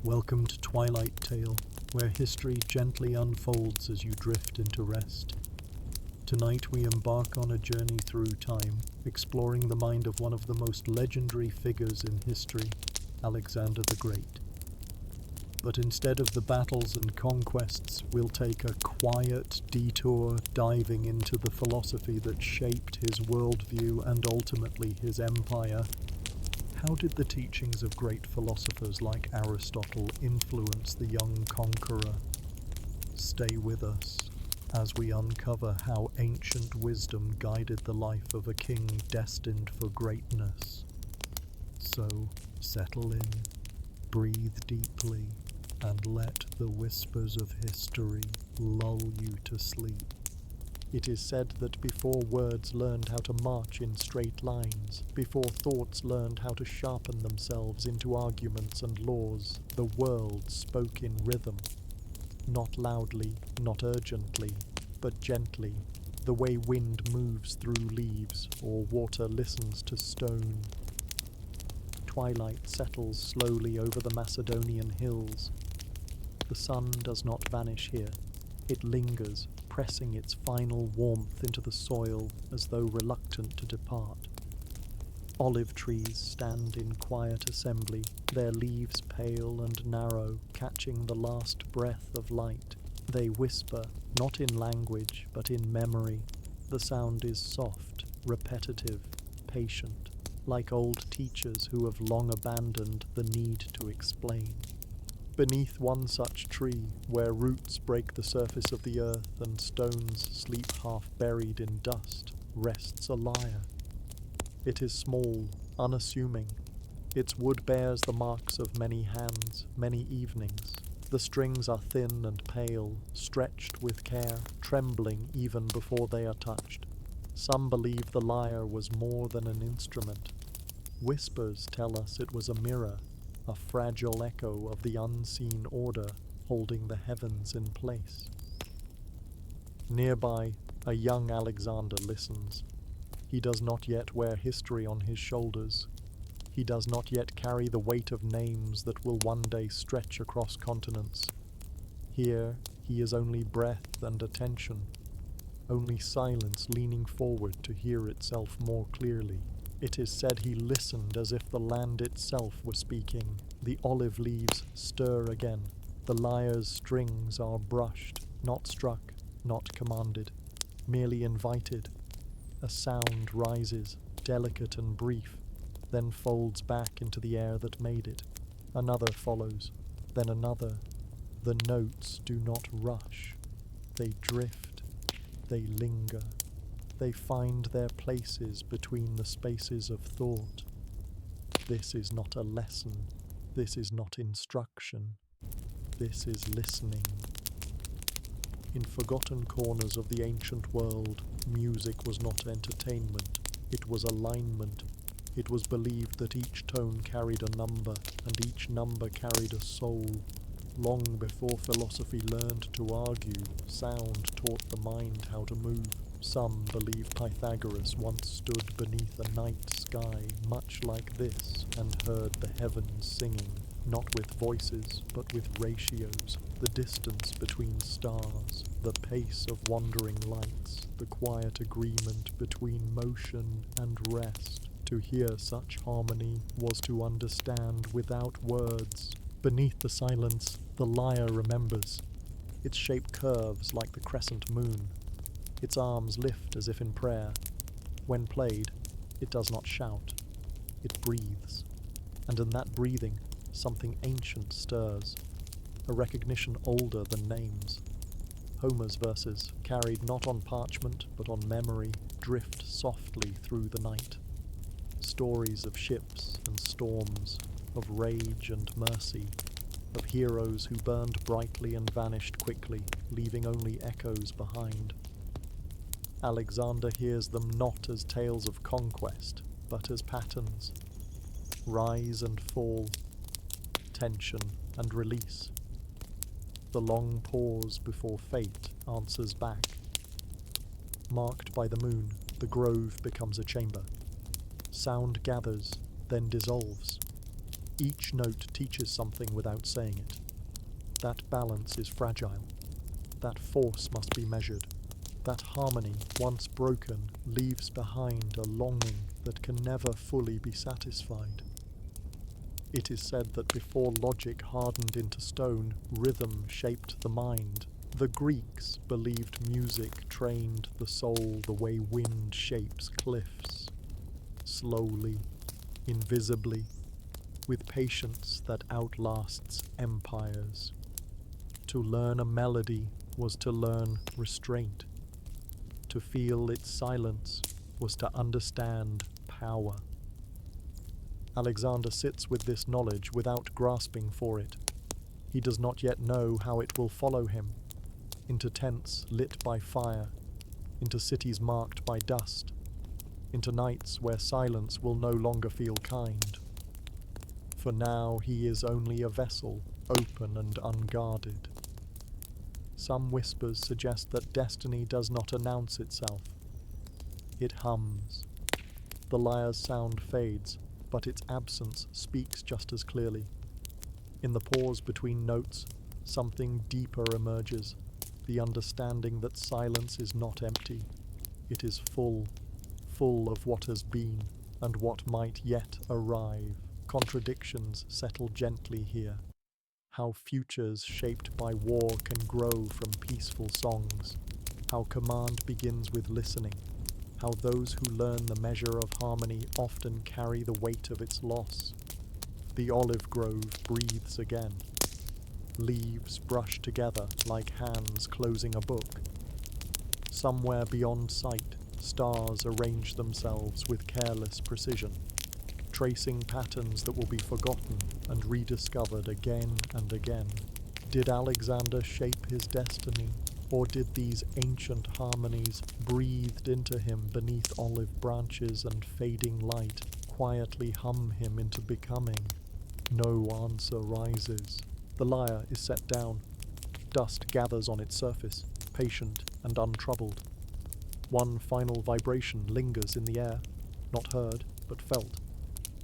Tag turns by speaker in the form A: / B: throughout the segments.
A: Welcome to Twilight Tale, where history gently unfolds as you drift into rest. Tonight we embark on a journey through time, exploring the mind of one of the most legendary figures in history, Alexander the Great. But instead of the battles and conquests, we'll take a quiet detour diving into the philosophy that shaped his worldview and ultimately his empire. How did the teachings of great philosophers like Aristotle influence the young conqueror? Stay with us as we uncover how ancient wisdom guided the life of a king destined for greatness. So, settle in, breathe deeply, and let the whispers of history lull you to sleep. It is said that before words learned how to march in straight lines, before thoughts learned how to sharpen themselves into arguments and laws, the world spoke in rhythm. Not loudly, not urgently, but gently, the way wind moves through leaves or water listens to stone. Twilight settles slowly over the Macedonian hills. The sun does not vanish here. It lingers, pressing its final warmth into the soil as though reluctant to depart. Olive trees stand in quiet assembly, their leaves pale and narrow, catching the last breath of light. They whisper, not in language, but in memory. The sound is soft, repetitive, patient, like old teachers who have long abandoned the need to explain. Beneath one such tree, where roots break the surface of the earth and stones sleep half buried in dust, rests a lyre. It is small, unassuming. Its wood bears the marks of many hands, many evenings. The strings are thin and pale, stretched with care, trembling even before they are touched. Some believe the lyre was more than an instrument. Whispers tell us it was a mirror, a fragile echo of the unseen order holding the heavens in place. Nearby, a young Alexander listens. He does not yet wear history on his shoulders. He does not yet carry the weight of names that will one day stretch across continents. Here, he is only breath and attention, only silence leaning forward to hear itself more clearly. It is said he listened as if the land itself were speaking. The olive leaves stir again. The lyre's strings are brushed, not struck, not commanded, merely invited. A sound rises, delicate and brief, then folds back into the air that made it. Another follows, then another. The notes do not rush. They drift. They linger. They find their places between the spaces of thought. This is not a lesson. This is not instruction. This is listening. In forgotten corners of the ancient world, music was not entertainment. It was alignment. It was believed that each tone carried a number, and each number carried a soul. Long before philosophy learned to argue, sound taught the mind how to move. Some believe Pythagoras once stood beneath a night sky much like this and heard the heavens singing, not with voices, but with ratios, the distance between stars, the pace of wandering lights, the quiet agreement between motion and rest. To hear such harmony was to understand without words. Beneath the silence, the lyre remembers. Its shape curves like the crescent moon. Its arms lift as if in prayer. When played, it does not shout. It breathes. And in that breathing, something ancient stirs, a recognition older than names. Homer's verses, carried not on parchment but on memory, drift softly through the night. Stories of ships and storms, of rage and mercy, of heroes who burned brightly and vanished quickly, leaving only echoes behind. Alexander hears them not as tales of conquest, but as patterns. Rise and fall, tension and release. The long pause before fate answers back. Marked by the moon, the grove becomes a chamber. Sound gathers, then dissolves. Each note teaches something without saying it. That balance is fragile. That force must be measured. That harmony, once broken, leaves behind a longing that can never fully be satisfied. It is said that before logic hardened into stone, rhythm shaped the mind. The Greeks believed music trained the soul the way wind shapes cliffs, slowly, invisibly, with patience that outlasts empires. To learn a melody was to learn restraint. To feel its silence was to understand power. Alexander sits with this knowledge without grasping for it. He does not yet know how it will follow him, into tents lit by fire, into cities marked by dust, into nights where silence will no longer feel kind. For now he is only a vessel, open and unguarded. Some whispers suggest that destiny does not announce itself. It hums. The lyre's sound fades, but its absence speaks just as clearly. In the pause between notes, something deeper emerges, the understanding that silence is not empty. It is full, full of what has been and what might yet arrive. Contradictions settle gently here. How futures shaped by war can grow from peaceful songs. How command begins with listening. How those who learn the measure of harmony often carry the weight of its loss. The olive grove breathes again. Leaves brush together like hands closing a book. Somewhere beyond sight, stars arrange themselves with careless precision, tracing patterns that will be forgotten and rediscovered again and again. Did Alexander shape his destiny? Or did these ancient harmonies, breathed into him beneath olive branches and fading light, quietly hum him into becoming? No answer rises. The lyre is set down. Dust gathers on its surface, patient and untroubled. One final vibration lingers in the air, not heard, but felt,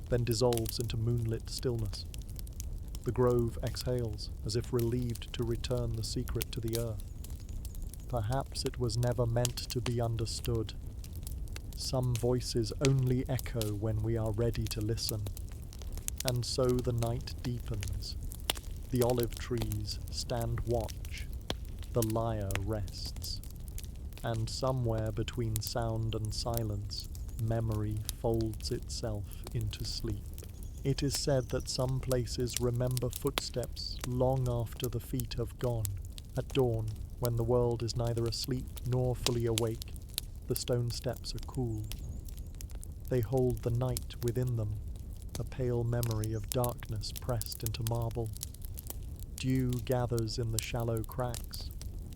A: then dissolves into moonlit stillness. The grove exhales, as if relieved to return the secret to the earth. Perhaps it was never meant to be understood. Some voices only echo when we are ready to listen. And so the night deepens. The olive trees stand watch. The lyre rests. And somewhere between sound and silence, memory folds itself into sleep. It is said that some places remember footsteps long after the feet have gone. At dawn, when the world is neither asleep nor fully awake, the stone steps are cool. They hold the night within them, a pale memory of darkness pressed into marble. Dew gathers in the shallow cracks,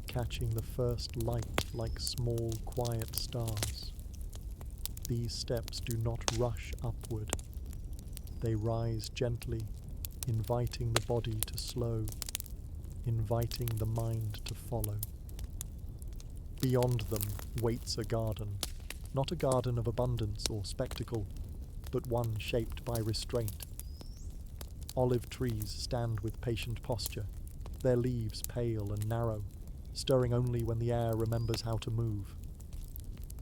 A: catching the first light like small, quiet stars. These steps do not rush upward. They rise gently, inviting the body to slow, inviting the mind to follow. Beyond them waits a garden, not a garden of abundance or spectacle, but one shaped by restraint. Olive trees stand with patient posture, their leaves pale and narrow, stirring only when the air remembers how to move.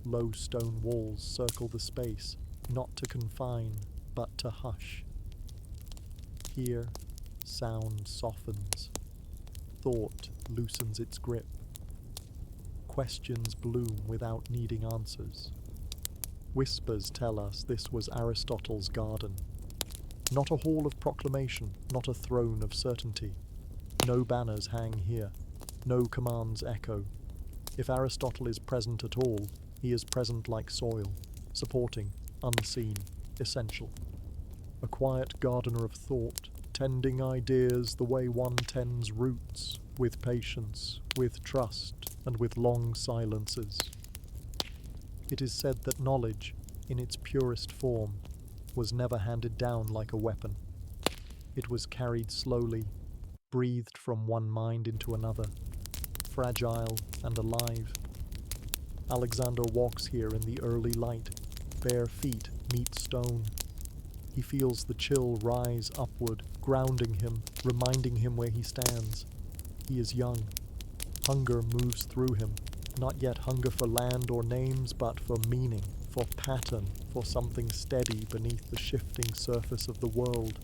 A: Low stone walls circle the space, not to confine, but to hush. Here, sound softens. Thought loosens its grip. Questions bloom without needing answers. Whispers tell us this was Aristotle's garden. Not a hall of proclamation, not a throne of certainty. No banners hang here, no commands echo. If Aristotle is present at all, he is present like soil, supporting, unseen, essential. A quiet gardener of thought, tending ideas the way one tends roots, with patience, with trust, and with long silences. It is said that knowledge, in its purest form, was never handed down like a weapon. It was carried slowly, breathed from one mind into another, fragile and alive. Alexander walks here in the early light, bare feet meet stone. He feels the chill rise upward, grounding him, reminding him where he stands. He is young. Hunger moves through him, not yet hunger for land or names, but for meaning, for pattern, for something steady beneath the shifting surface of the world.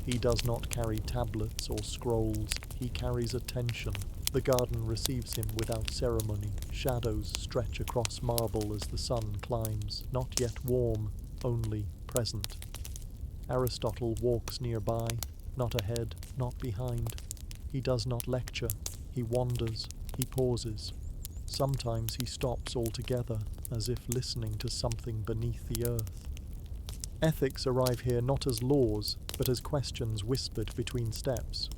A: He does not carry tablets or scrolls, he carries attention. The garden receives him without ceremony. Shadows stretch across marble as the sun climbs, not yet warm, only present. Aristotle walks nearby, not ahead, not behind. He does not lecture, he wanders, he pauses. Sometimes he stops altogether, as if listening to something beneath the earth. Ethics arrive here not as laws, but as questions whispered between steps.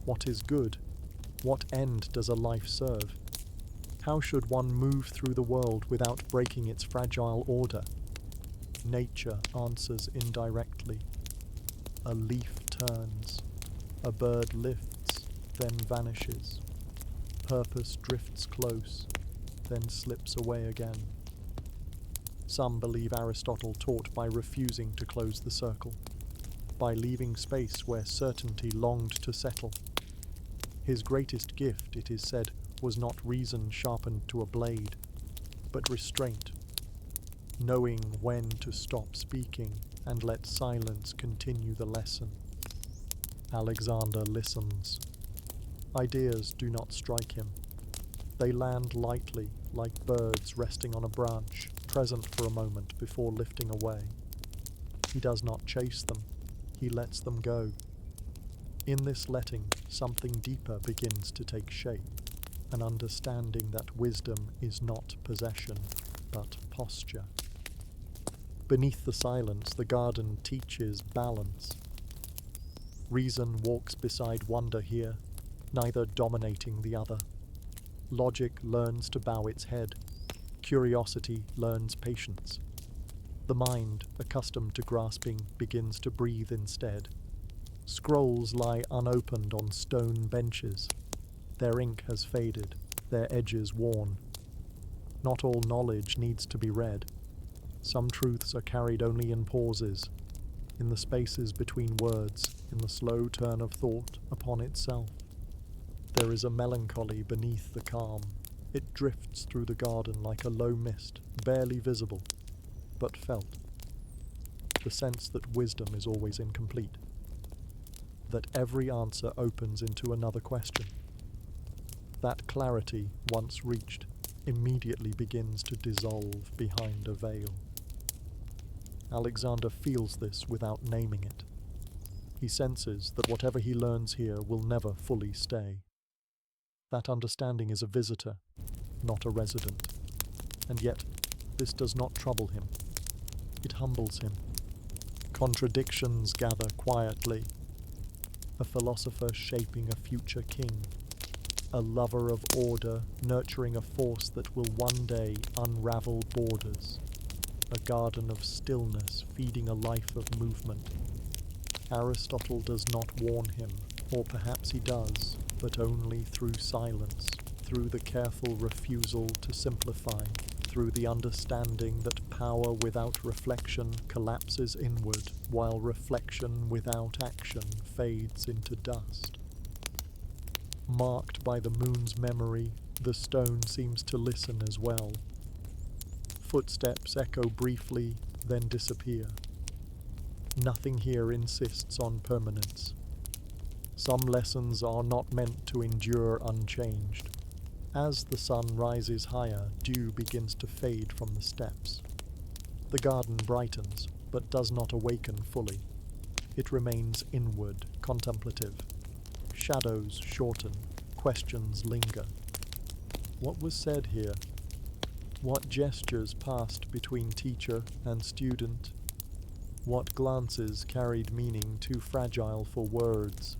A: What is good? What end does a life serve? How should one move through the world without breaking its fragile order? Nature answers indirectly. A leaf turns, a bird lifts, then vanishes. Purpose drifts close, then slips away again. Some believe Aristotle taught by refusing to close the circle, by leaving space where certainty longed to settle. His greatest gift, it is said, was not reason sharpened to a blade, but restraint, knowing when to stop speaking and let silence continue the lesson. Alexander listens. Ideas do not strike him. They land lightly, like birds resting on a branch, present for a moment before lifting away. He does not chase them, he lets them go. In this letting, something deeper begins to take shape, an understanding that wisdom is not possession, but posture. Beneath the silence, the garden teaches balance. Reason walks beside wonder here, neither dominating the other. Logic learns to bow its head. Curiosity learns patience. The mind, accustomed to grasping, begins to breathe instead. Scrolls lie unopened on stone benches. Their ink has faded, their edges worn. Not all knowledge needs to be read. Some truths are carried only in pauses, in the spaces between words, in the slow turn of thought upon itself. There is a melancholy beneath the calm. It drifts through the garden like a low mist, barely visible, but felt. The sense that wisdom is always incomplete, that every answer opens into another question. That clarity, once reached, immediately begins to dissolve behind a veil. Alexander feels this without naming it. He senses that whatever he learns here will never fully stay. That understanding is a visitor, not a resident. And yet, this does not trouble him. It humbles him. Contradictions gather quietly. A philosopher shaping a future king. A lover of order, nurturing a force that will one day unravel borders. A garden of stillness, feeding a life of movement. Aristotle does not warn him, or perhaps he does, but only through silence, through the careful refusal to simplify, through the understanding that power without reflection collapses inward, while reflection without action fades into dust. Marked by the moon's memory, the stone seems to listen as well. Footsteps echo briefly, then disappear. Nothing here insists on permanence. Some lessons are not meant to endure unchanged. As the sun rises higher, dew begins to fade from the steps. The garden brightens, but does not awaken fully. It remains inward, contemplative. Shadows shorten, questions linger. What was said here? What gestures passed between teacher and student? What glances carried meaning too fragile for words?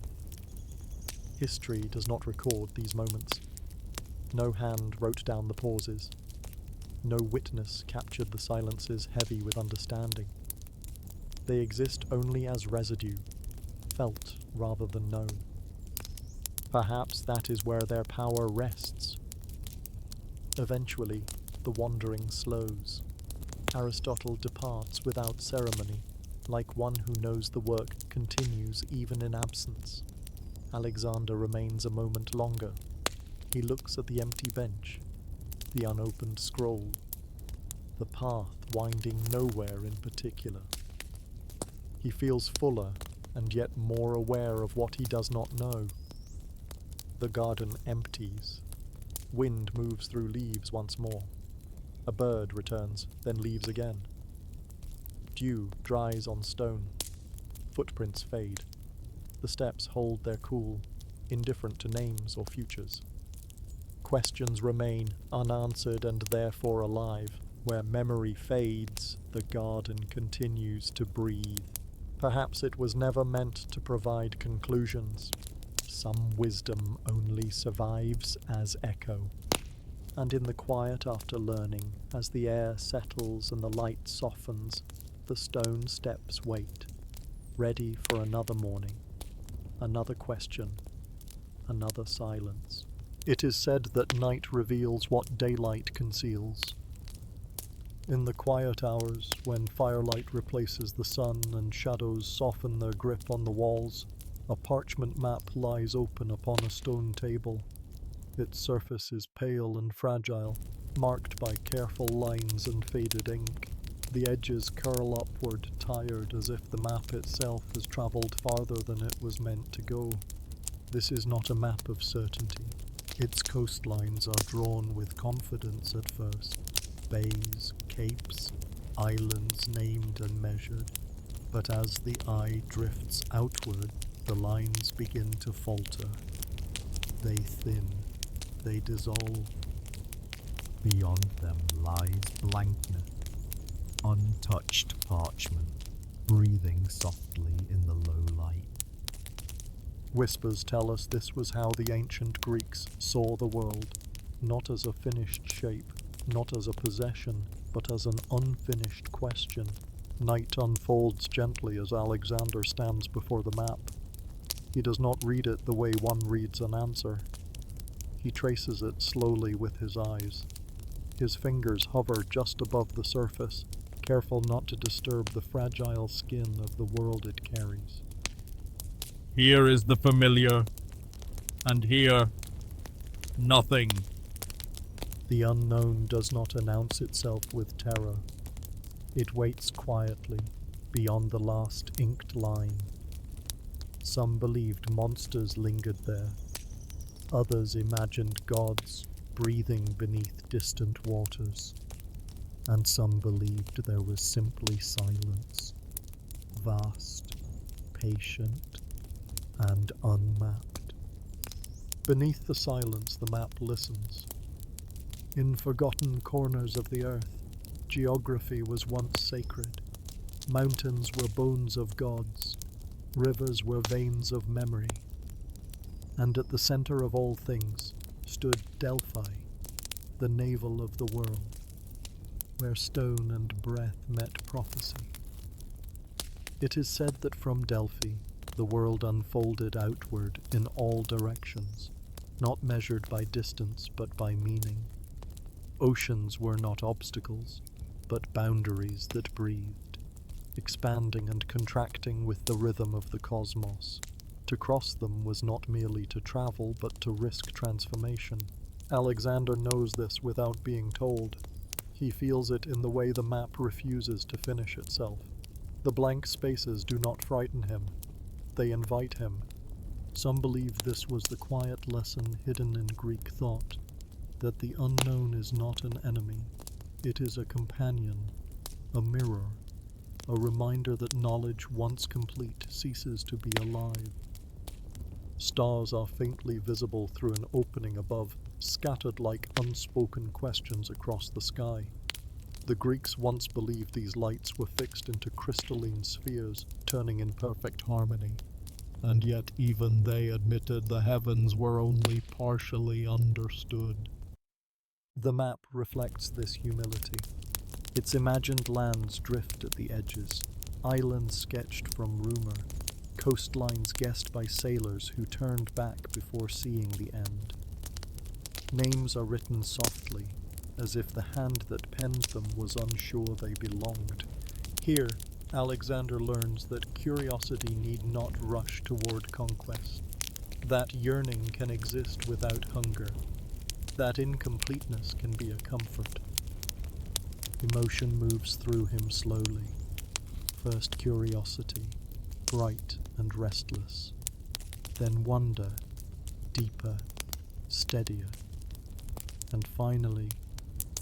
A: History does not record these moments. No hand wrote down the pauses. No witness captured the silences heavy with understanding. They exist only as residue, felt rather than known. Perhaps that is where their power rests. Eventually, the wandering slows. Aristotle departs without ceremony, like one who knows the work continues even in absence. Alexander remains a moment longer. He looks at the empty bench, the unopened scroll, the path winding nowhere in particular. He feels fuller and yet more aware of what he does not know. The garden empties. Wind moves through leaves once more. A bird returns, then leaves again. Dew dries on stone. Footprints fade. The steps hold their cool, indifferent to names or futures. Questions remain unanswered and therefore alive. Where memory fades, the garden continues to breathe. Perhaps it was never meant to provide conclusions. Some wisdom only survives as echo. And in the quiet after learning, as the air settles and the light softens, the stone steps wait, ready for another morning, another question, another silence. It is said that night reveals what daylight conceals. In the quiet hours, when firelight replaces the sun and shadows soften their grip on the walls, a parchment map lies open upon a stone table. Its surface is pale and fragile, marked by careful lines and faded ink. The edges curl upward, tired, as if the map itself has traveled farther than it was meant to go. This is not a map of certainty. Its coastlines are drawn with confidence at first. Bays, capes, islands named and measured. But as the eye drifts outward, the lines begin to falter. They thin, they dissolve. Beyond them lies blankness, untouched parchment, breathing softly in the low light. Whispers tell us this was how the ancient Greeks saw the world, not as a finished shape, not as a possession, but as an unfinished question. Night unfolds gently as Alexander stands before the map. He does not read it the way one reads an answer. He traces it slowly with his eyes. His fingers hover just above the surface, careful not to disturb the fragile skin of the world it carries.
B: Here is the familiar, and here, nothing.
A: The unknown does not announce itself with terror. It waits quietly, beyond the last inked line. Some believed monsters lingered there. Others imagined gods breathing beneath distant waters. And some believed there was simply silence, vast, patient, and unmapped. Beneath the silence, the map listens. In forgotten corners of the earth, geography was once sacred. Mountains were bones of gods. Rivers were veins of memory. And at the center of all things stood Delphi, the navel of the world, where stone and breath met prophecy. It is said that from Delphi, the world unfolded outward in all directions, not measured by distance but by meaning. Oceans were not obstacles, but boundaries that breathed, expanding and contracting with the rhythm of the cosmos. To cross them was not merely to travel, but to risk transformation. Alexander knows this without being told. He feels it in the way the map refuses to finish itself. The blank spaces do not frighten him. They invite him. Some believe this was the quiet lesson hidden in Greek thought, that the unknown is not an enemy. It is a companion, a mirror, a reminder that knowledge once complete ceases to be alive. Stars are faintly visible through an opening above, scattered like unspoken questions across the sky. The Greeks once believed these lights were fixed into crystalline spheres, turning in perfect harmony. And yet even they admitted the heavens were only partially understood. The map reflects this humility. Its imagined lands drift at the edges, islands sketched from rumor, coastlines guessed by sailors who turned back before seeing the end. Names are written softly, as if the hand that penned them was unsure they belonged. Here, Alexander learns that curiosity need not rush toward conquest, that yearning can exist without hunger, that incompleteness can be a comfort. Emotion moves through him slowly. First curiosity, bright and restless, then wonder, deeper, steadier, and finally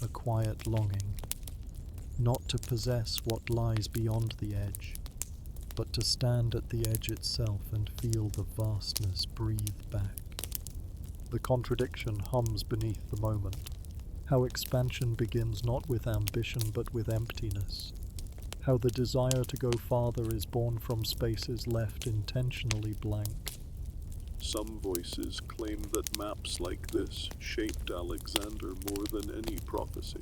A: a quiet longing, not to possess what lies beyond the edge, but to stand at the edge itself and feel the vastness breathe back. The contradiction hums beneath the moment, how expansion begins not with ambition but with emptiness, how the desire to go farther is born from spaces left intentionally blank.
C: Some voices claim that maps like this shaped Alexander more than any prophecy.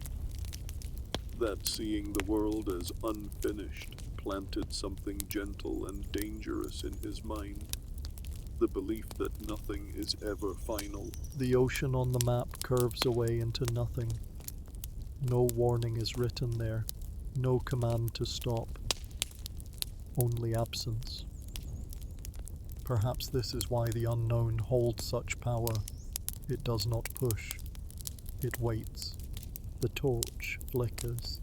C: That seeing the world as unfinished planted something gentle and dangerous in his mind. The belief that nothing is ever final.
A: The ocean on the map curves away into nothing. No warning is written there, no command to stop, only absence. Perhaps this is why the unknown holds such power. It does not push, it waits. The torch flickers,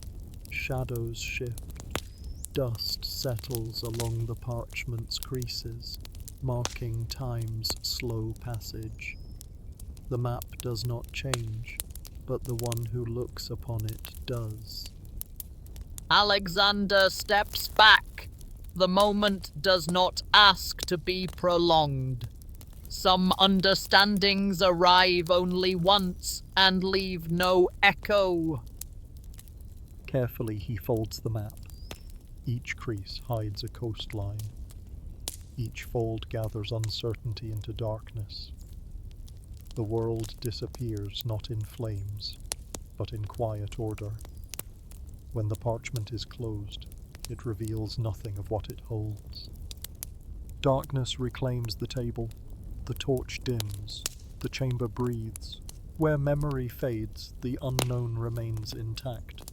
A: shadows shift, dust settles along the parchment's creases, marking time's slow passage. The map does not change, but the one who looks upon it does.
D: Alexander steps back. The moment does not ask to be prolonged. Some understandings arrive only once and leave no echo.
A: Carefully he folds the map. Each crease hides a coastline. Each fold gathers uncertainty into darkness. The world disappears not in flames, but in quiet order. When the parchment is closed, it reveals nothing of what it holds. Darkness reclaims the table. The torch dims. The chamber breathes. Where memory fades, the unknown remains intact.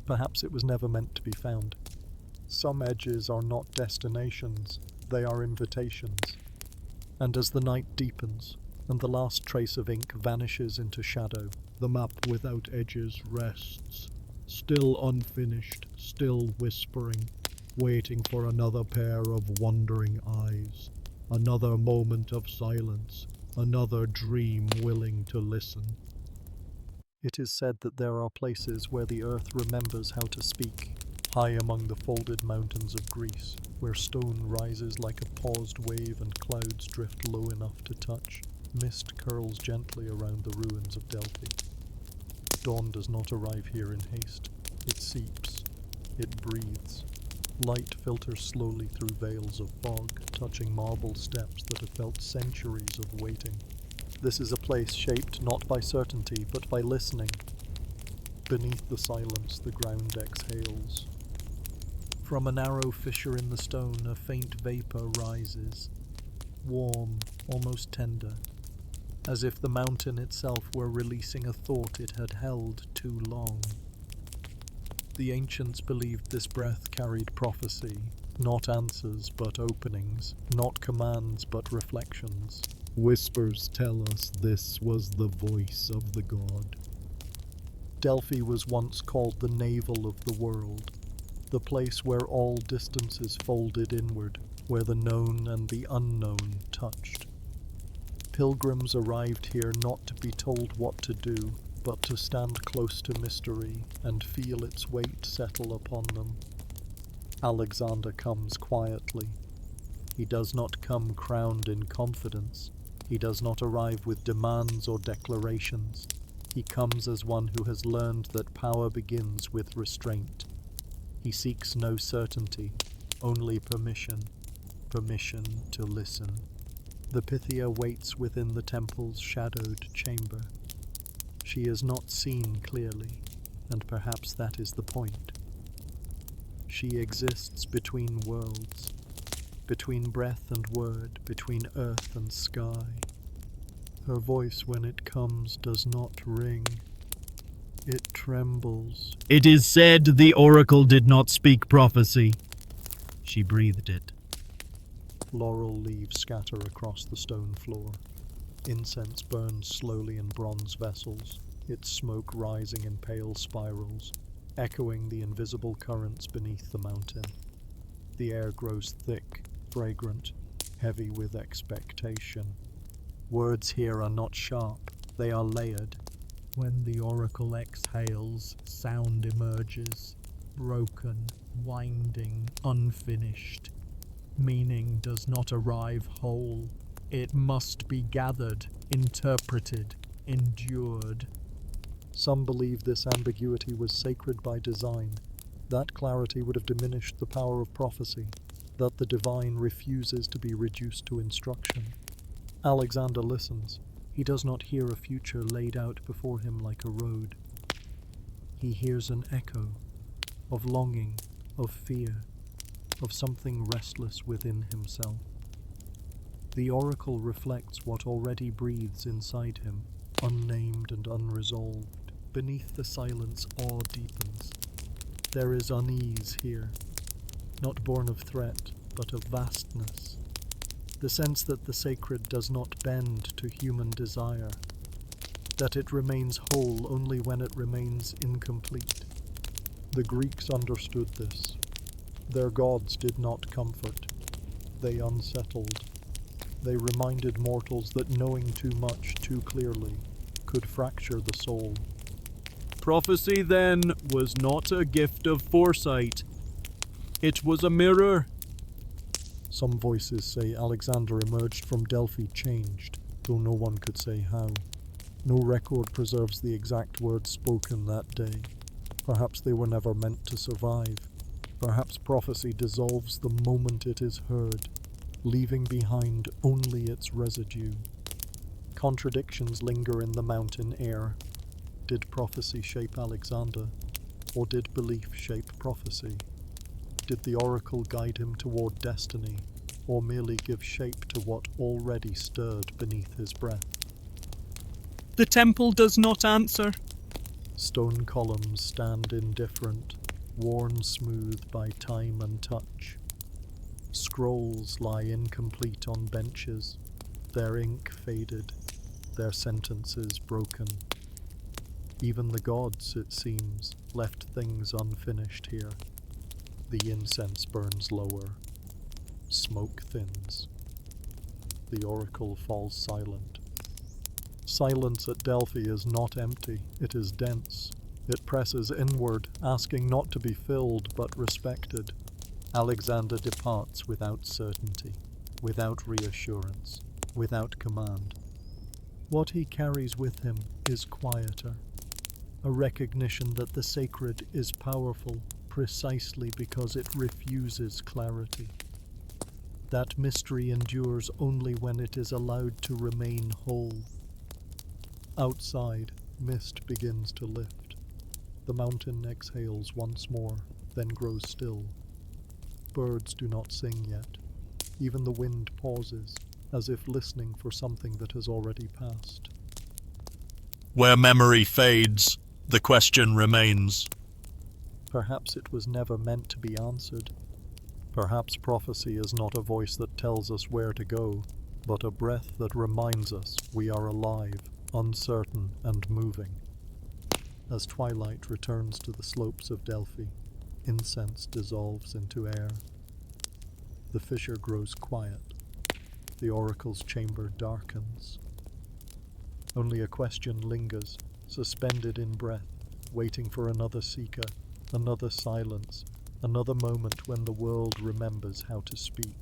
A: Perhaps it was never meant to be found. Some edges are not destinations, they are invitations. And as the night deepens, and the last trace of ink vanishes into shadow, the map without edges rests, still unfinished, still whispering, waiting for another pair of wondering eyes, another moment of silence, another dream willing to listen. It is said that there are places where the earth remembers how to speak, high among the folded mountains of Greece, where stone rises like a paused wave and clouds drift low enough to touch. Mist curls gently around the ruins of Delphi. Dawn does not arrive here in haste. It seeps. It breathes. Light filters slowly through veils of fog, touching marble steps that have felt centuries of waiting. This is a place shaped not by certainty, but by listening. Beneath the silence, the ground exhales. From a narrow fissure in the stone, a faint vapor rises, warm, almost tender, as if the mountain itself were releasing a thought it had held too long. The ancients believed this breath carried prophecy, not answers but openings, not commands but reflections. Whispers tell us this was the voice of the god. Delphi was once called the navel of the world, the place where all distances folded inward, where the known and the unknown touched. Pilgrims arrived here not to be told what to do, but to stand close to mystery and feel its weight settle upon them. Alexander comes quietly. He does not come crowned in confidence. He does not arrive with demands or declarations. He comes as one who has learned that power begins with restraint. He seeks no certainty, only permission to listen. The Pythia waits within the temple's shadowed chamber. She is not seen clearly, and perhaps that is the point. She exists between worlds, between breath and word, between earth and sky. Her voice, when it comes, does not ring. It trembles.
B: It is said the oracle did not speak prophecy. She breathed it.
A: Laurel leaves scatter across the stone floor. Incense burns slowly in bronze vessels, its smoke rising in pale spirals, echoing the invisible currents beneath the mountain. The air grows thick, fragrant, heavy with expectation. Words here are not sharp, they are layered. When the oracle exhales, sound emerges, broken, winding, unfinished. Meaning does not arrive whole. It must be gathered, interpreted, endured. Some believe this ambiguity was sacred by design. That clarity would have diminished the power of prophecy, that the divine refuses to be reduced to instruction. Alexander listens. He does not hear a future laid out before him like a road. He hears an echo of longing, of fear, of something restless within himself. The oracle reflects what already breathes inside him, unnamed and unresolved. Beneath the silence, awe deepens. There is unease here, not born of threat, but of vastness. The sense that the sacred does not bend to human desire, that it remains whole only when it remains incomplete. The Greeks understood this. Their gods did not comfort. They unsettled. They reminded mortals that knowing too much too clearly could fracture the soul.
B: Prophecy, then, was not a gift of foresight. It was a mirror.
A: Some voices say Alexander emerged from Delphi changed, though no one could say how. No record preserves the exact words spoken that day. Perhaps they were never meant to survive. Perhaps prophecy dissolves the moment it is heard, leaving behind only its residue. Contradictions linger in the mountain air. Did prophecy shape Alexander, or did belief shape prophecy? Did the oracle guide him toward destiny, or merely give shape to what already stirred beneath his breath?
B: The temple does not answer.
A: Stone columns stand indifferent, worn smooth by time and touch. Scrolls lie incomplete on benches, their ink faded, their sentences broken. Even the gods, it seems, left things unfinished here. The incense burns lower. Smoke thins. The oracle falls silent. Silence at Delphi is not empty, it is dense. It presses inward, asking not to be filled, but respected. Alexander departs without certainty, without reassurance, without command. What he carries with him is quieter, a recognition that the sacred is powerful precisely because it refuses clarity. That mystery endures only when it is allowed to remain whole. Outside, mist begins to lift. The mountain exhales once more, then grows still. Birds do not sing yet. Even the wind pauses, as if listening for something that has already passed.
B: Where memory fades, the question remains.
A: Perhaps it was never meant to be answered. Perhaps prophecy is not a voice that tells us where to go, but a breath that reminds us we are alive, uncertain and moving. As twilight returns to the slopes of Delphi, incense dissolves into air. The fissure grows quiet. The oracle's chamber darkens. Only a question lingers, suspended in breath, waiting for another seeker, another silence, another moment when the world remembers how to speak.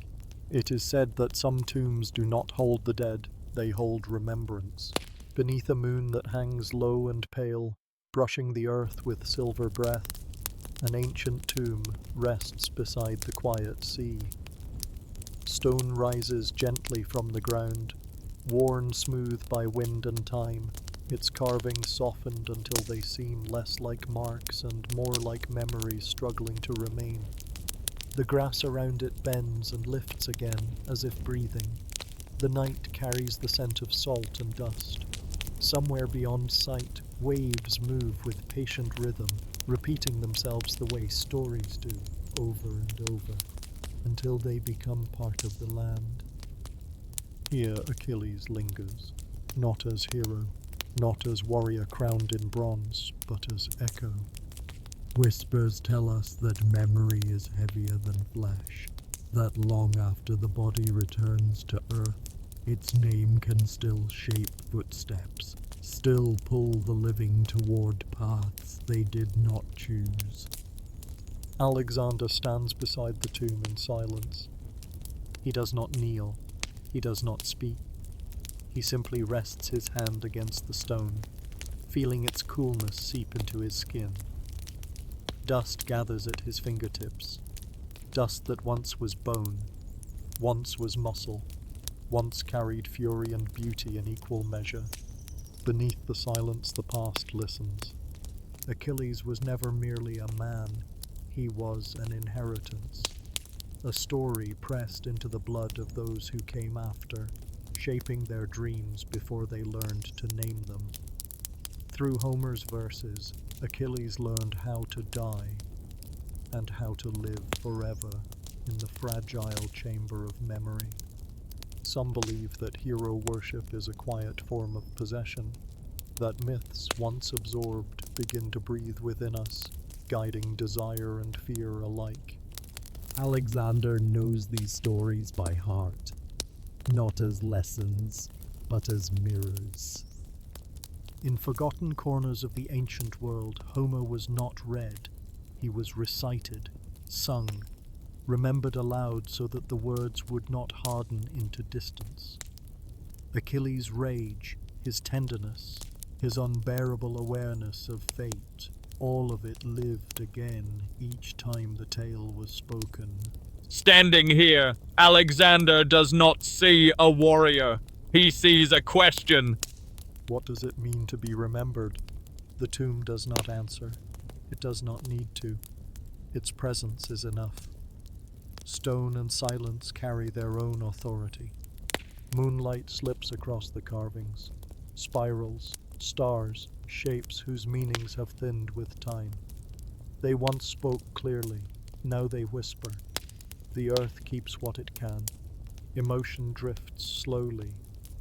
A: It is said that some tombs do not hold the dead, they hold remembrance. Beneath a moon that hangs low and pale, brushing the earth with silver breath, an ancient tomb rests beside the quiet sea. Stone rises gently from the ground, worn smooth by wind and time, its carvings softened until they seem less like marks and more like memories struggling to remain. The grass around it bends and lifts again, as if breathing. The night carries the scent of salt and dust. Somewhere beyond sight, waves move with patient rhythm, repeating themselves the way stories do, over and over. until they become part of the land. Here Achilles lingers, not as hero, not as warrior crowned in bronze, but as echo. Whispers tell us that memory is heavier than flesh, that long after the body returns to earth, its name can still shape footsteps, still pull the living toward paths they did not choose. Alexander stands beside the tomb in silence. He does not kneel. He does not speak. He simply rests his hand against the stone, feeling its coolness seep into his skin. Dust gathers at his fingertips, dust that once was bone, once was muscle, once carried fury and beauty in equal measure. Beneath the silence, the past listens. Achilles was never merely a man, he was an inheritance, a story pressed into the blood of those who came after, shaping their dreams before they learned to name them. Through Homer's verses, Achilles learned how to die and how to live forever in the fragile chamber of memory. Some believe that hero worship is a quiet form of possession, that myths, once absorbed, begin to breathe within us, guiding desire and fear alike.
E: Alexander knows these stories by heart, not as lessons, but as mirrors.
A: In forgotten corners of the ancient world, Homer was not read. He was recited, sung, remembered aloud so that the words would not harden into distance. Achilles' rage, his tenderness, his unbearable awareness of fate, all of it lived again each time the tale was spoken.
B: Standing here, Alexander does not see a warrior. He sees a question.
A: What does it mean to be remembered? The tomb does not answer. It does not need to. Its presence is enough. Stone and silence carry their own authority. Moonlight slips across the carvings. Spirals, stars, shapes whose meanings have thinned with time. They once spoke clearly, now they whisper. The earth keeps what it can. Emotion drifts slowly,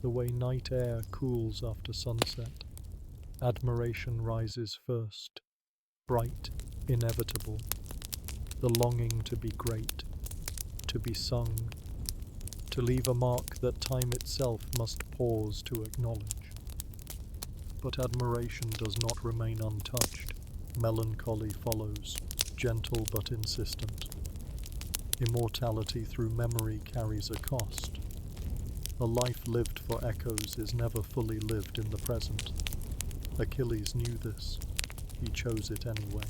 A: the way night air cools after sunset. Admiration rises first, bright, inevitable. The longing to be great, to be sung, to leave a mark that time itself must pause to acknowledge. But admiration does not remain untouched. Melancholy follows, gentle but insistent. Immortality through memory carries a cost. A life lived for echoes is never fully lived in the present. Achilles knew this. He chose it anyway.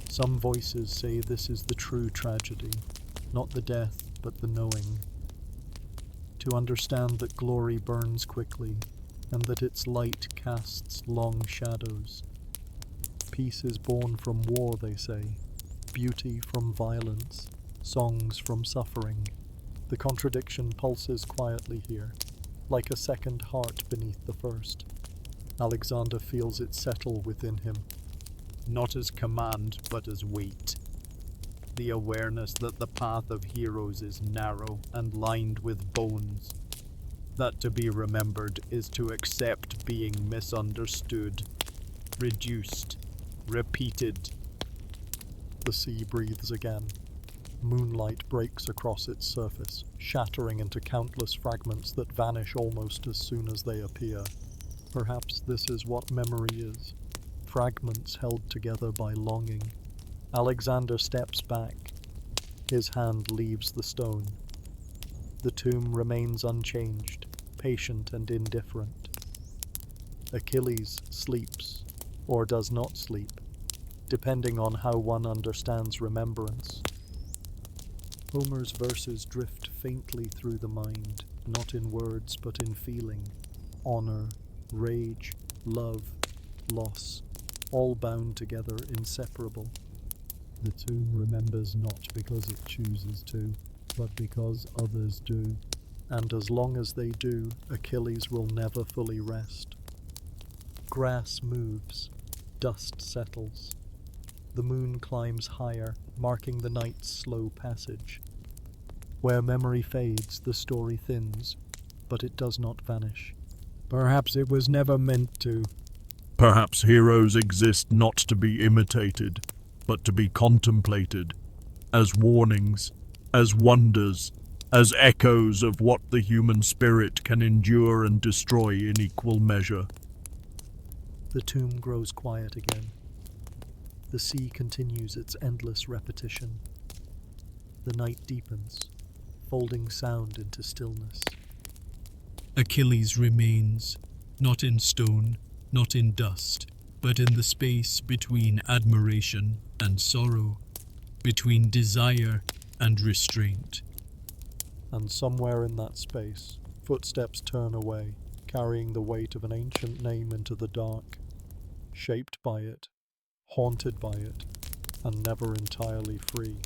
A: Some voices say this is the true tragedy, not the death, but the knowing. To understand that glory burns quickly, and that its light casts long shadows. Peace is born from war, they say, beauty from violence, songs from suffering. The contradiction pulses quietly here, like a second heart beneath the first. Alexander feels it settle within him.
B: Not as command, but as weight. The awareness that the path of heroes is narrow and lined with bones. That to be remembered is to accept being misunderstood, reduced, repeated.
A: The sea breathes again. Moonlight breaks across its surface, shattering into countless fragments that vanish almost as soon as they appear. Perhaps this is what memory is. Fragments held together by longing. Alexander steps back. His hand leaves the stone. The tomb remains unchanged, patient and indifferent. Achilles sleeps, or does not sleep, depending on how one understands remembrance. Homer's verses drift faintly through the mind, not in words but in feeling. Honor, rage, love, loss, all bound together, inseparable.
E: The tomb remembers not because it chooses to, but because others do.
A: And as long as they do, Achilles will never fully rest. Grass moves, dust settles. The moon climbs higher, marking the night's slow passage. Where memory fades, the story thins, but it does not vanish.
B: Perhaps it was never meant to.
C: Perhaps heroes exist not to be imitated, but to be contemplated, as warnings, as wonders, as echoes of what the human spirit can endure and destroy in equal measure.
A: The tomb grows quiet again. The sea continues its endless repetition. The night deepens, folding sound into stillness.
B: Achilles remains, not in stone, not in dust, but in the space between admiration and sorrow, between desire and restraint.
A: And somewhere in that space, footsteps turn away, carrying the weight of an ancient name into the dark, shaped by it, haunted by it, and never entirely free.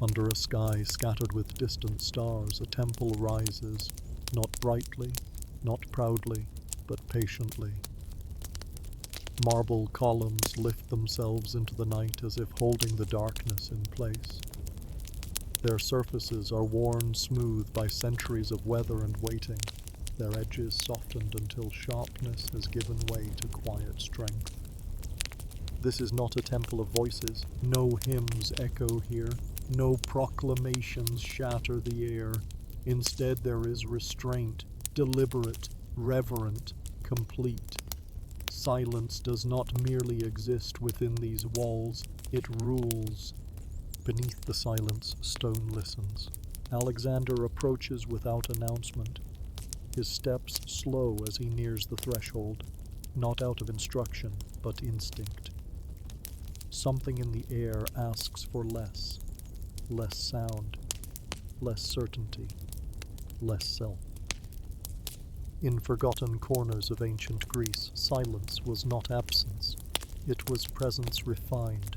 A: Under a sky scattered with distant stars, a temple rises, not brightly, not proudly, but patiently. Marble columns lift themselves into the night as if holding the darkness in place. Their surfaces are worn smooth by centuries of weather and waiting, their edges softened until sharpness has given way to quiet strength. This is not a temple of voices. No hymns echo here. No proclamations shatter the air. Instead, there is restraint, deliberate, reverent, complete. Silence does not merely exist within these walls, it rules. Beneath the silence, stone listens. Alexander approaches without announcement. His steps slow as he nears the threshold, not out of instruction, but instinct. Something in the air asks for less sound, less certainty, less self. In forgotten corners of ancient Greece, silence was not absence, it was presence refined.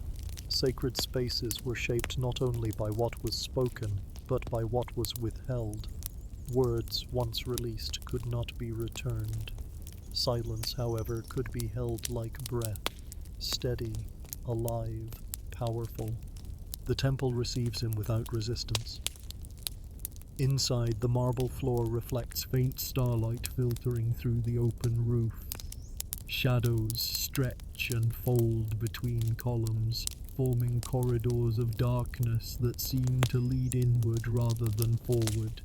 A: Sacred spaces were shaped not only by what was spoken, but by what was withheld. Words, once released, could not be returned. Silence, however, could be held like breath, steady, alive, powerful. The temple receives him without resistance. Inside, the marble floor reflects faint starlight filtering through the open roof. Shadows stretch and fold between columns, forming corridors of darkness that seem to lead inward rather than forward.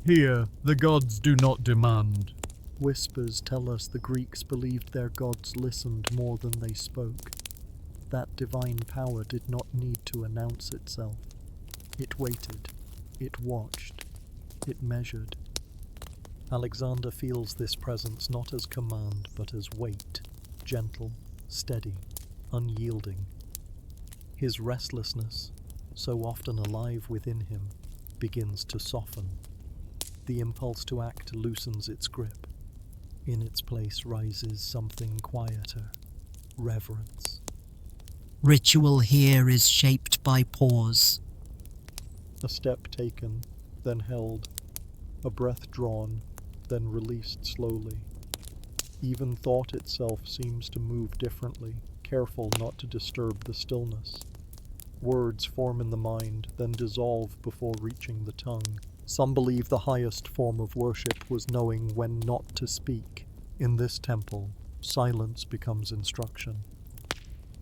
C: Here, the gods do not demand.
A: Whispers tell us the Greeks believed their gods listened more than they spoke. That divine power did not need to announce itself. It waited. It watched. It measured. Alexander feels this presence not as command, but as weight, gentle, steady, unyielding. His restlessness, so often alive within him, begins to soften. The impulse to act loosens its grip. In its place rises something quieter, reverence.
F: Ritual here is shaped by pause.
A: A step taken, then held, a breath drawn, then released slowly. Even thought itself seems to move differently, careful not to disturb the stillness. Words form in the mind, then dissolve before reaching the tongue. Some believe the highest form of worship was knowing when not to speak. In this temple, silence becomes instruction.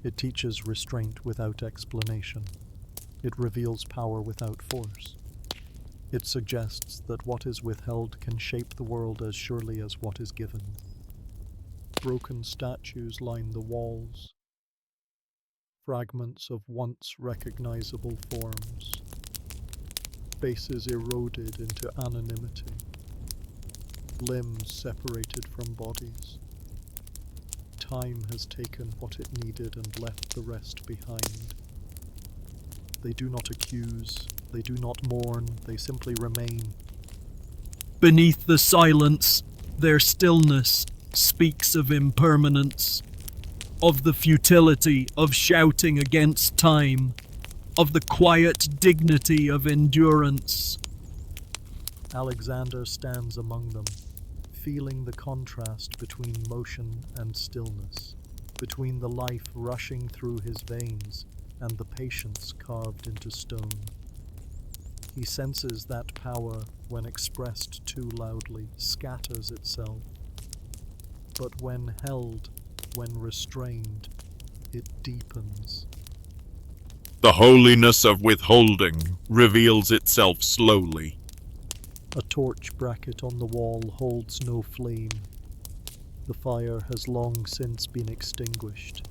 A: It teaches restraint without explanation. It reveals power without force. It suggests that what is withheld can shape the world as surely as what is given. Broken statues line the walls, fragments of once recognizable forms, faces eroded into anonymity, limbs separated from bodies. Time has taken what it needed and left the rest behind. They do not accuse, they do not mourn, they simply remain.
B: Beneath the silence, their stillness speaks of impermanence, of the futility of shouting against time, of the quiet dignity of endurance.
A: Alexander stands among them, feeling the contrast between motion and stillness. between the life rushing through his veins and the patience carved into stone. He senses that power, when expressed too loudly, scatters itself. But when held, when restrained, it deepens.
C: The holiness of withholding reveals itself slowly.
A: A torch bracket on the wall holds no flame. The fire has long since been extinguished.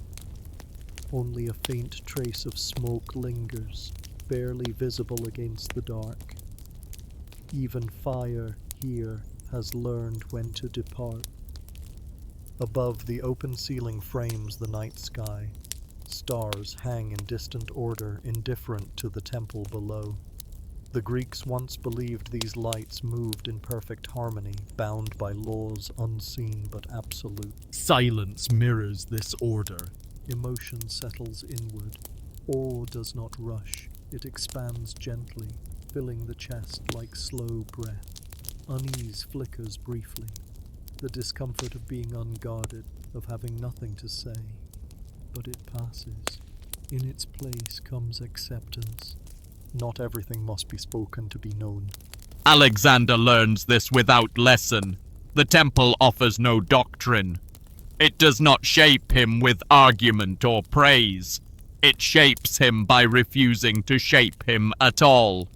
A: Only a faint trace of smoke lingers, barely visible against the dark. Even fire here has learned when to depart. Above the open ceiling frames the night sky. Stars hang in distant order, indifferent to the temple below. The Greeks once believed these lights moved in perfect harmony, bound by laws unseen but absolute.
B: Silence mirrors this order.
A: Emotion settles inward. Awe does not rush. It expands gently, filling the chest like slow breath. Unease flickers briefly. The discomfort of being unguarded, of having nothing to say. But it passes. In its place comes acceptance. Not everything must be spoken to be known.
G: Alexander learns this without lesson. The temple offers no doctrine. It does not shape him with argument or praise. It shapes him by refusing to shape him at all.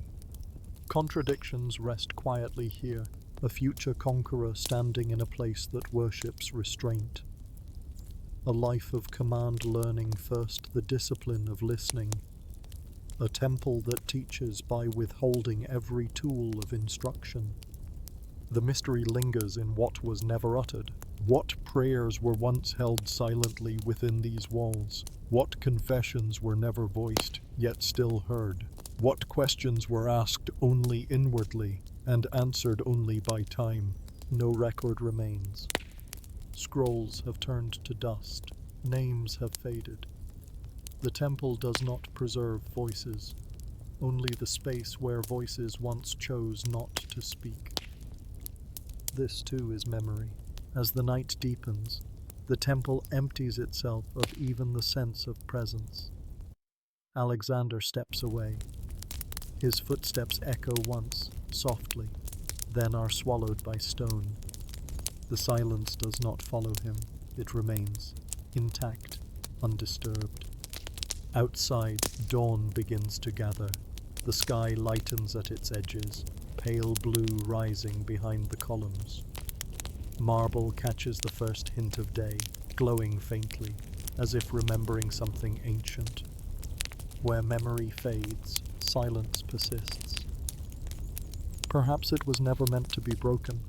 A: Contradictions rest quietly here, a future conqueror standing in a place that worships restraint. A life of command learning first the discipline of listening. A temple that teaches by withholding every tool of instruction. The mystery lingers in what was never uttered. What prayers were once held silently within these walls? What confessions were never voiced, yet still heard? What questions were asked only inwardly, and answered only by time? No record remains. Scrolls have turned to dust. Names have faded. The temple does not preserve voices, only the space where voices once chose not to speak. This too is memory. As the night deepens, the temple empties itself of even the sense of presence. Alexander steps away. His footsteps echo once, softly, then are swallowed by stone. The silence does not follow him. It remains, intact, undisturbed. Outside, dawn begins to gather. The sky lightens at its edges, pale blue rising behind the columns. Marble catches the first hint of day, glowing faintly, as if remembering something ancient. Where memory fades, silence persists. Perhaps it was never meant to be broken.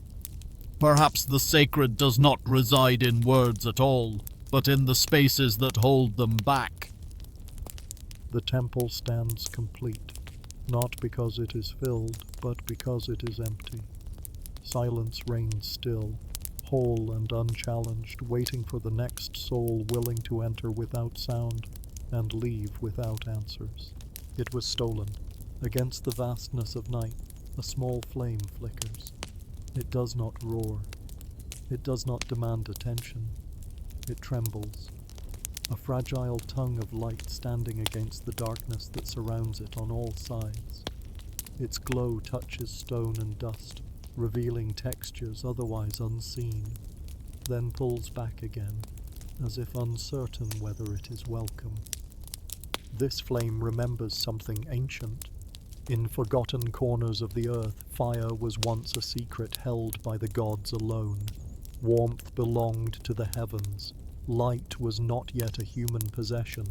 B: Perhaps the sacred does not reside in words at all, but in the spaces that hold them back.
A: The temple stands complete, not because it is filled, but because it is empty. Silence reigns still, whole and unchallenged, waiting for the next soul willing to enter without sound and leave without answers. It was stolen. Against the vastness of night, a small flame flickers. It does not roar. It does not demand attention. It trembles. A fragile tongue of light standing against the darkness that surrounds it on all sides. Its glow touches stone and dust, revealing textures otherwise unseen, then pulls back again, as if uncertain whether it is welcome. This flame remembers something ancient. In forgotten corners of the earth, fire was once a secret held by the gods alone. Warmth belonged to the heavens. Light was not yet a human possession.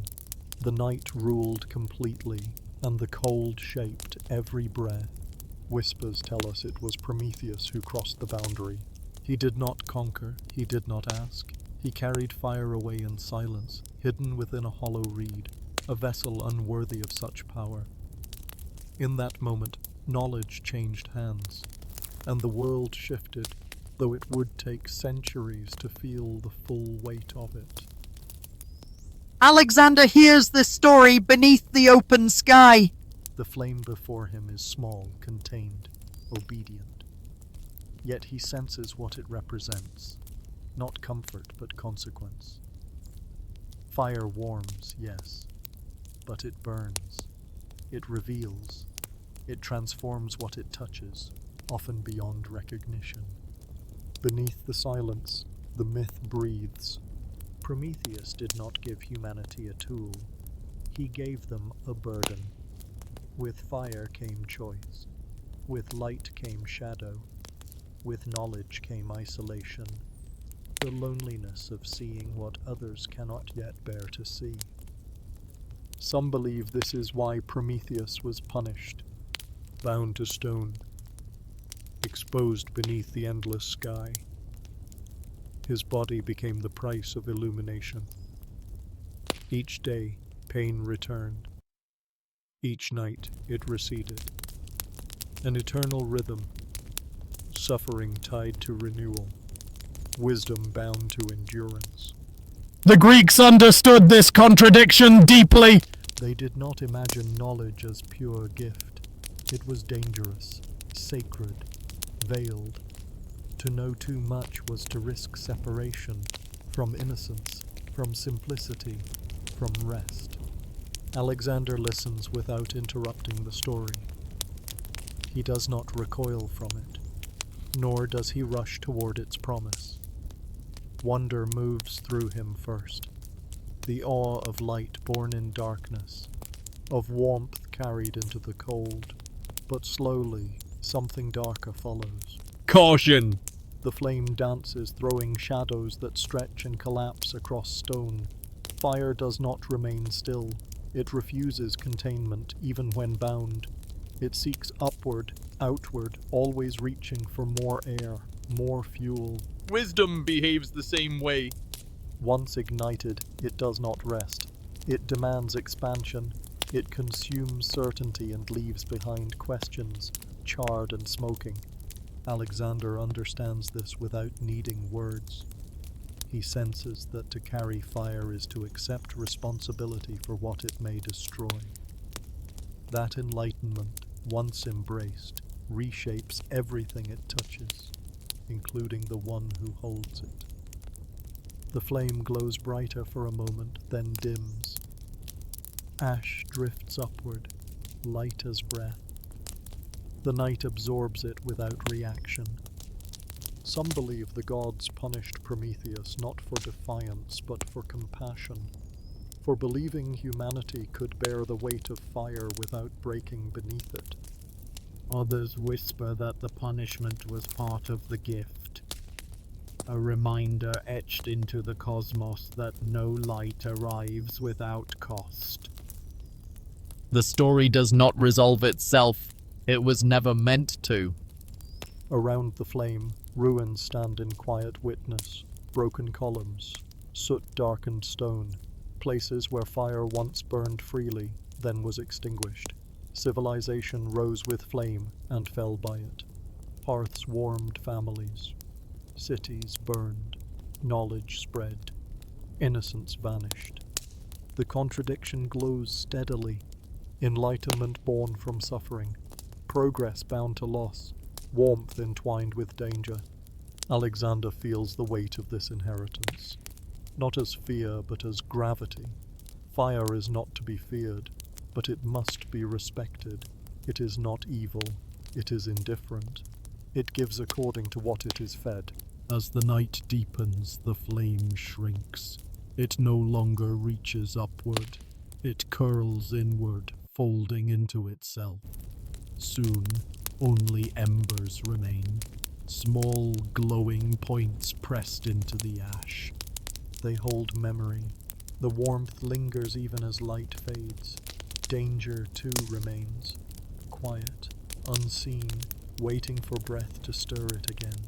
A: The night ruled completely, and the cold shaped every breath. Whispers tell us it was Prometheus who crossed the boundary. He did not conquer, he did not ask. He carried fire away in silence, hidden within a hollow reed, a vessel unworthy of such power. In that moment, knowledge changed hands, and the world shifted, though it would take centuries to feel the full weight of it.
F: Alexander hears this story beneath the open sky.
A: The flame before him is small, contained, obedient. Yet he senses what it represents, not comfort but consequence. Fire warms, yes, but it burns. It reveals. It transforms what it touches, often beyond recognition. Beneath the silence, the myth breathes. Prometheus did not give humanity a tool. He gave them a burden. With fire came choice. With light came shadow. With knowledge came isolation. The loneliness of seeing what others cannot yet bear to see. Some believe this is why Prometheus was punished, bound to stone, exposed beneath the endless sky. His body became the price of illumination. Each day, pain returned. Each night, it receded. An eternal rhythm, suffering tied to renewal, wisdom bound to endurance.
E: The Greeks understood this contradiction deeply.
A: They did not imagine knowledge as pure gift. It was dangerous, sacred, veiled. To know too much was to risk separation from innocence, from simplicity, from rest. Alexander listens without interrupting the story. He does not recoil from it, nor does he rush toward its promise. Wonder moves through him first, the awe of light born in darkness, of warmth carried into the cold, but slowly something darker follows.
E: Caution!
A: The flame dances, throwing shadows that stretch and collapse across stone. Fire does not remain still. It refuses containment, even when bound. It seeks upward, outward, always reaching for more air, more fuel.
G: Wisdom behaves the same way.
A: Once ignited, it does not rest. It demands expansion. It consumes certainty and leaves behind questions, charred and smoking. Alexander understands this without needing words. He senses that to carry fire is to accept responsibility for what it may destroy. That enlightenment, once embraced, reshapes everything it touches, including the one who holds it. The flame glows brighter for a moment, then dims. Ash drifts upward, light as breath. The night absorbs it without reaction. Some believe the gods punished Prometheus not for defiance, but for compassion, for believing humanity could bear the weight of fire without breaking beneath it.
B: Others whisper that the punishment was part of the gift, a reminder etched into the cosmos that no light arrives without cost.
G: The story does not resolve itself. It was never meant to.
A: Around the flame, ruins stand in quiet witness, broken columns, soot-darkened stone, places where fire once burned freely, then was extinguished. Civilization rose with flame and fell by it. Hearths warmed families. Cities burned. Knowledge spread. Innocence vanished. The contradiction glows steadily. Enlightenment born from suffering. Progress bound to loss. Warmth entwined with danger. Alexander feels the weight of this inheritance. Not as fear, but as gravity. Fire is not to be feared, but it must be respected. It is not evil. It is indifferent. It gives according to what it is fed.
E: As the night deepens, the flame shrinks. It no longer reaches upward. It curls inward, folding into itself. Soon, only embers remain, small glowing points pressed into the ash.
A: They hold memory. The warmth lingers even as light fades. Danger, too, remains. Quiet, unseen, waiting for breath to stir it again.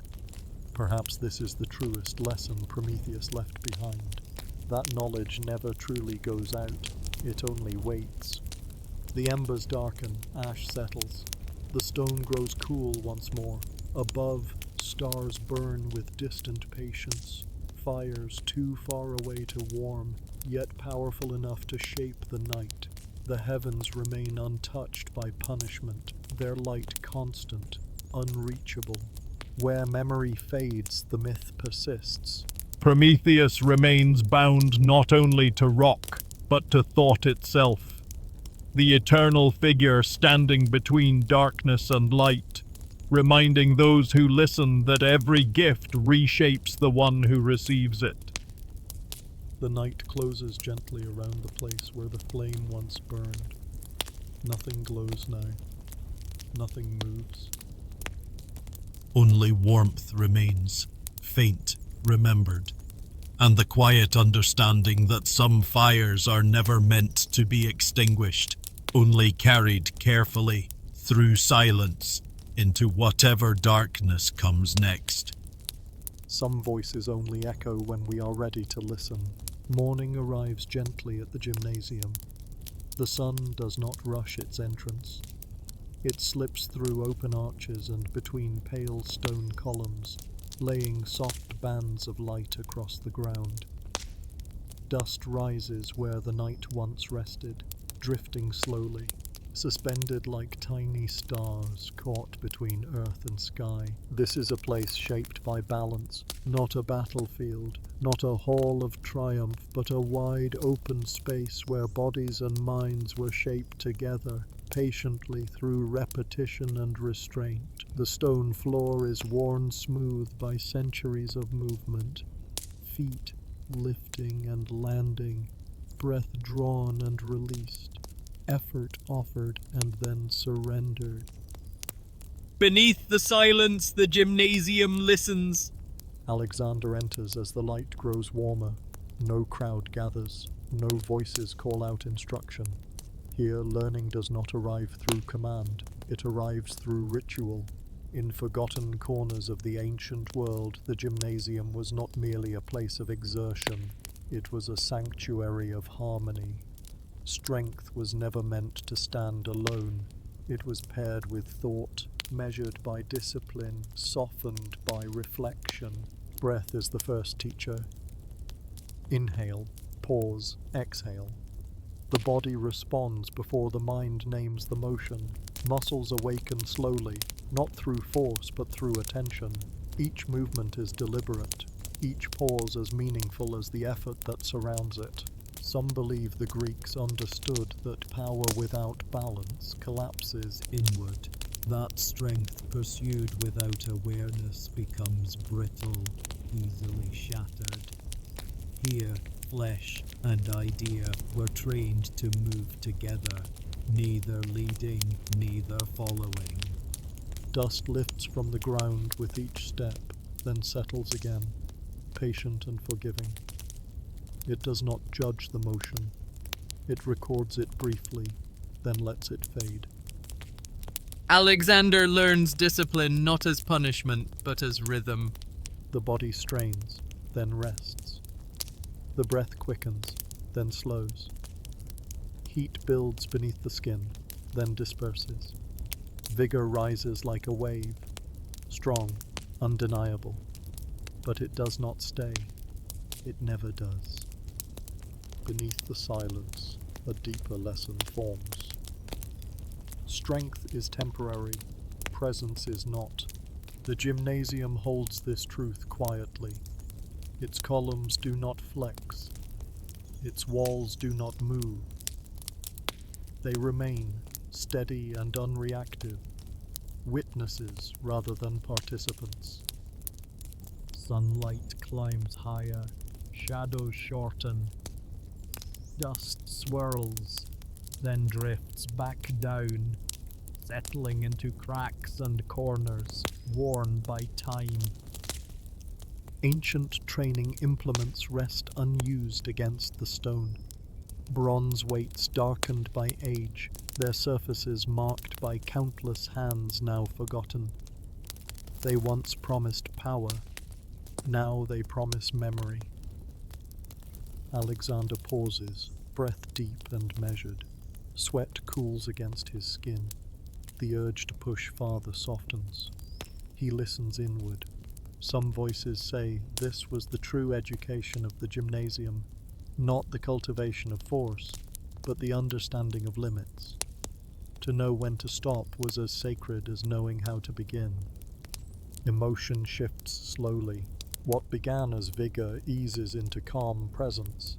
A: Perhaps this is the truest lesson Prometheus left behind. That knowledge never truly goes out. It only waits. The embers darken, ash settles. The stone grows cool once more. Above, stars burn with distant patience. Fires too far away to warm, yet powerful enough to shape the night. The heavens remain untouched by punishment, their light constant, unreachable. Where memory fades, the myth persists.
E: Prometheus remains bound not only to rock, but to thought itself, the eternal figure standing between darkness and light, reminding those who listen that every gift reshapes the one who receives it.
A: The night closes gently around the place where the flame once burned. Nothing glows now. Nothing moves.
E: Only warmth remains, faint, remembered, and the quiet understanding that some fires are never meant to be extinguished, only carried carefully through silence into whatever darkness comes next.
A: Some voices only echo when we are ready to listen. Morning arrives gently at the gymnasium. The sun does not rush its entrance. It slips through open arches and between pale stone columns, laying soft bands of light across the ground. Dust rises where the night once rested, drifting slowly, suspended like tiny stars caught between earth and sky. This is a place shaped by balance, not a battlefield, not a hall of triumph, but a wide open space where bodies and minds were shaped together, patiently through repetition and restraint. The stone floor is worn smooth by centuries of movement, feet lifting and landing, breath drawn and released, effort offered and then surrendered.
G: Beneath the silence, the gymnasium listens.
A: Alexander enters as the light grows warmer. No crowd gathers. No voices call out instruction. Here, learning does not arrive through command. It arrives through ritual. In forgotten corners of the ancient world, the gymnasium was not merely a place of exertion. It was a sanctuary of harmony. Strength was never meant to stand alone. It was paired with thought, measured by discipline, softened by reflection. Breath is the first teacher. Inhale, pause, exhale. The body responds before the mind names the motion. Muscles awaken slowly, not through force but through attention. Each movement is deliberate, each pause as meaningful as the effort that surrounds it. Some believe the Greeks understood that power without balance collapses inward.
B: That strength pursued without awareness becomes brittle, easily shattered. Here, flesh and idea were trained to move together, neither leading, neither following.
A: Dust lifts from the ground with each step, then settles again, patient and forgiving. It does not judge the motion. It records it briefly, then lets it fade.
G: Alexander learns discipline not as punishment, but as rhythm.
A: The body strains, then rests. The breath quickens, then slows. Heat builds beneath the skin, then disperses. Vigor rises like a wave, strong, undeniable. But it does not stay. It never does. Beneath the silence, a deeper lesson forms. Strength is temporary, presence is not. The gymnasium holds this truth quietly. Its columns do not flex. Its walls do not move. They remain steady and unreactive, witnesses rather than participants.
B: Sunlight climbs higher, shadows shorten. Dust swirls, then drifts back down, settling into cracks and corners worn by time.
A: Ancient training implements rest unused against the stone. Bronze weights darkened by age, their surfaces marked by countless hands now forgotten. They once promised power, now they promise memory. Alexander pauses, breath deep and measured. Sweat cools against his skin. The urge to push farther softens. He listens inward. Some voices say this was the true education of the gymnasium, not the cultivation of force, but the understanding of limits. To know when to stop was as sacred as knowing how to begin. Emotion shifts slowly. What began as vigor eases into calm presence.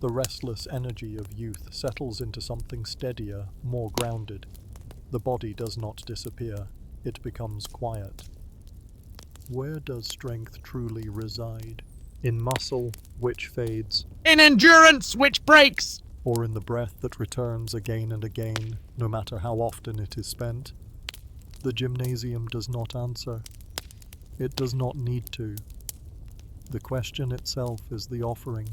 A: The restless energy of youth settles into something steadier, more grounded. The body does not disappear, it becomes quiet. Where does strength truly reside? In muscle, which fades,
G: In endurance which breaks!
A: or in the breath that returns again and again, no matter how often it is spent? The gymnasium does not answer. It does not need to. The question itself is the offering.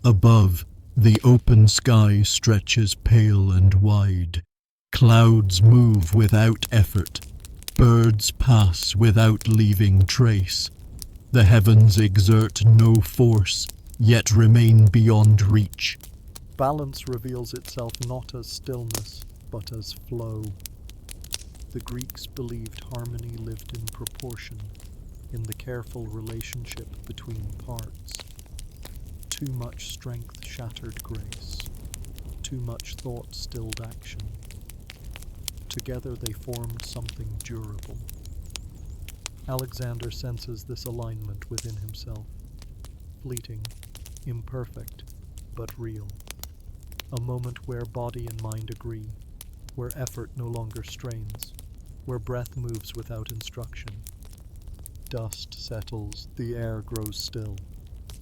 E: Above, the open sky stretches pale and wide. Clouds move without effort. Birds pass without leaving trace. The heavens exert no force, yet remain beyond reach.
A: Balance reveals itself not as stillness, but as flow. The Greeks believed harmony lived in proportion, in the careful relationship between parts. Too much strength shattered grace. Too much thought stilled action. Together they formed something durable. Alexander senses this alignment within himself. Fleeting, imperfect, but real. A moment where body and mind agree, where effort no longer strains, where breath moves without instruction. Dust settles, the air grows still.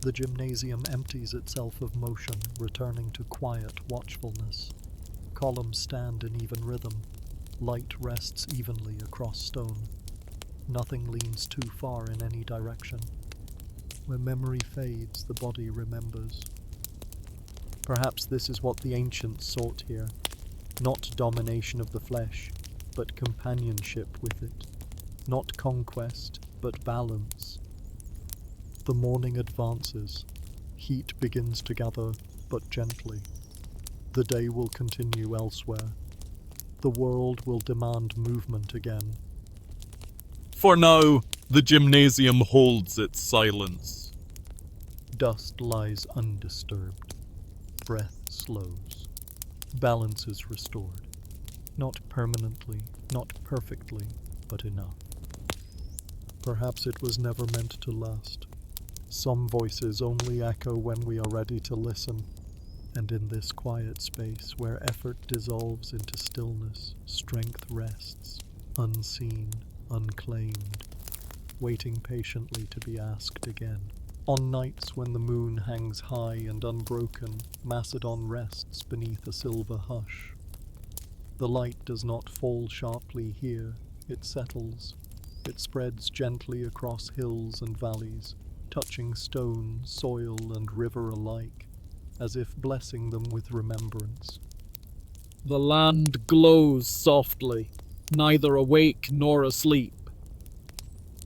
A: The gymnasium empties itself of motion, returning to quiet watchfulness. Columns stand in even rhythm. Light rests evenly across stone. Nothing leans too far in any direction. When memory fades, the body remembers. Perhaps this is what the ancients sought here. Not domination of the flesh, but companionship with it. Not conquest, but balance. The morning advances. Heat begins to gather, but gently. The day will continue elsewhere. The world will demand movement again.
G: For now, the gymnasium holds its silence.
A: Dust lies undisturbed. Breath slows. Balance is restored. Not permanently, not perfectly, but enough. Perhaps it was never meant to last. Some voices only echo when we are ready to listen. And in this quiet space where effort dissolves into stillness, strength rests, unseen, unclaimed, waiting patiently to be asked again. On nights when the moon hangs high and unbroken, Macedon rests beneath a silver hush. The light does not fall sharply here, it settles. It spreads gently across hills and valleys, touching stone, soil, and river alike, as if blessing them with remembrance.
B: The land glows softly, neither awake nor asleep.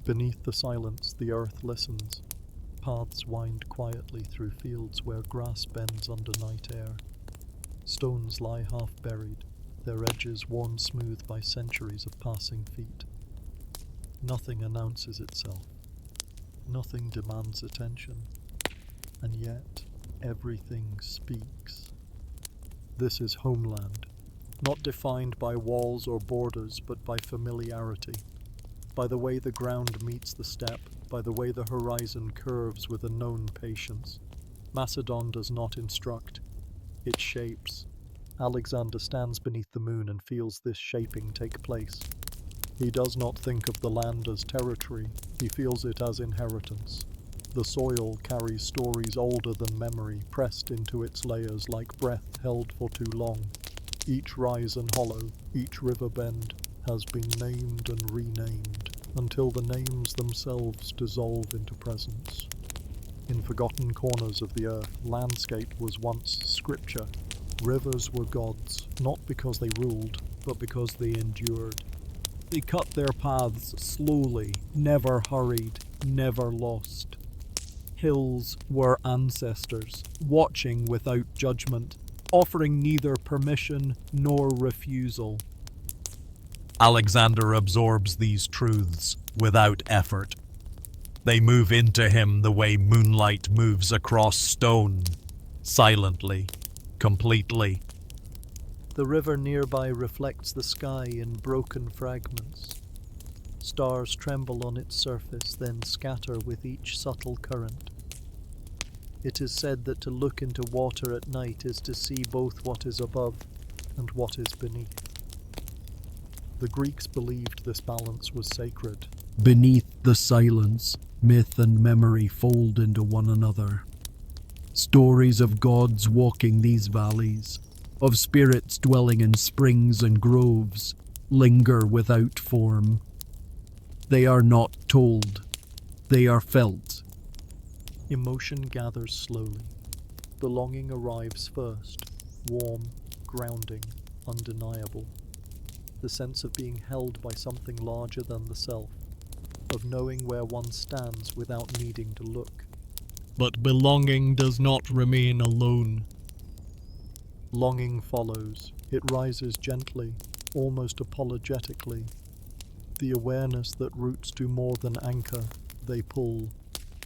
A: Beneath the silence, the earth listens. Paths wind quietly through fields where grass bends under night air. Stones lie half buried, their edges worn smooth by centuries of passing feet. Nothing announces itself. Nothing demands attention. And yet, everything speaks. This is homeland, not defined by walls or borders, but by familiarity, by the way the ground meets the step, by the way the horizon curves with a known patience. Macedon does not instruct, it shapes. Alexander stands beneath the moon and feels this shaping take place. He does not think of the land as territory, he feels it as inheritance. The soil carries stories older than memory, pressed into its layers like breath held for too long. Each rise and hollow, each river bend, has been named and renamed, until the names themselves dissolve into presence. In forgotten corners of the earth, landscape was once scripture. Rivers were gods, not because they ruled, but because they endured. They cut their paths slowly, never hurried, never lost. Hills were ancestors, watching without judgment, offering neither permission nor refusal.
G: Alexander absorbs these truths without effort. They move into him the way moonlight moves across stone, silently, completely.
A: The river nearby reflects the sky in broken fragments. Stars tremble on its surface, then scatter with each subtle current. It is said that to look into water at night is to see both what is above and what is beneath. The Greeks believed this balance was sacred.
E: Beneath the silence, myth and memory fold into one another. Stories of gods walking these valleys, of spirits dwelling in springs and groves, linger without form. They are not told, they are felt.
A: Emotion gathers slowly. The longing arrives first, warm, grounding, undeniable. The sense of being held by something larger than the self, of knowing where one stands without needing to look.
E: But belonging does not remain alone.
A: Longing follows. It rises gently, almost apologetically. The awareness that roots do more than anchor, they pull.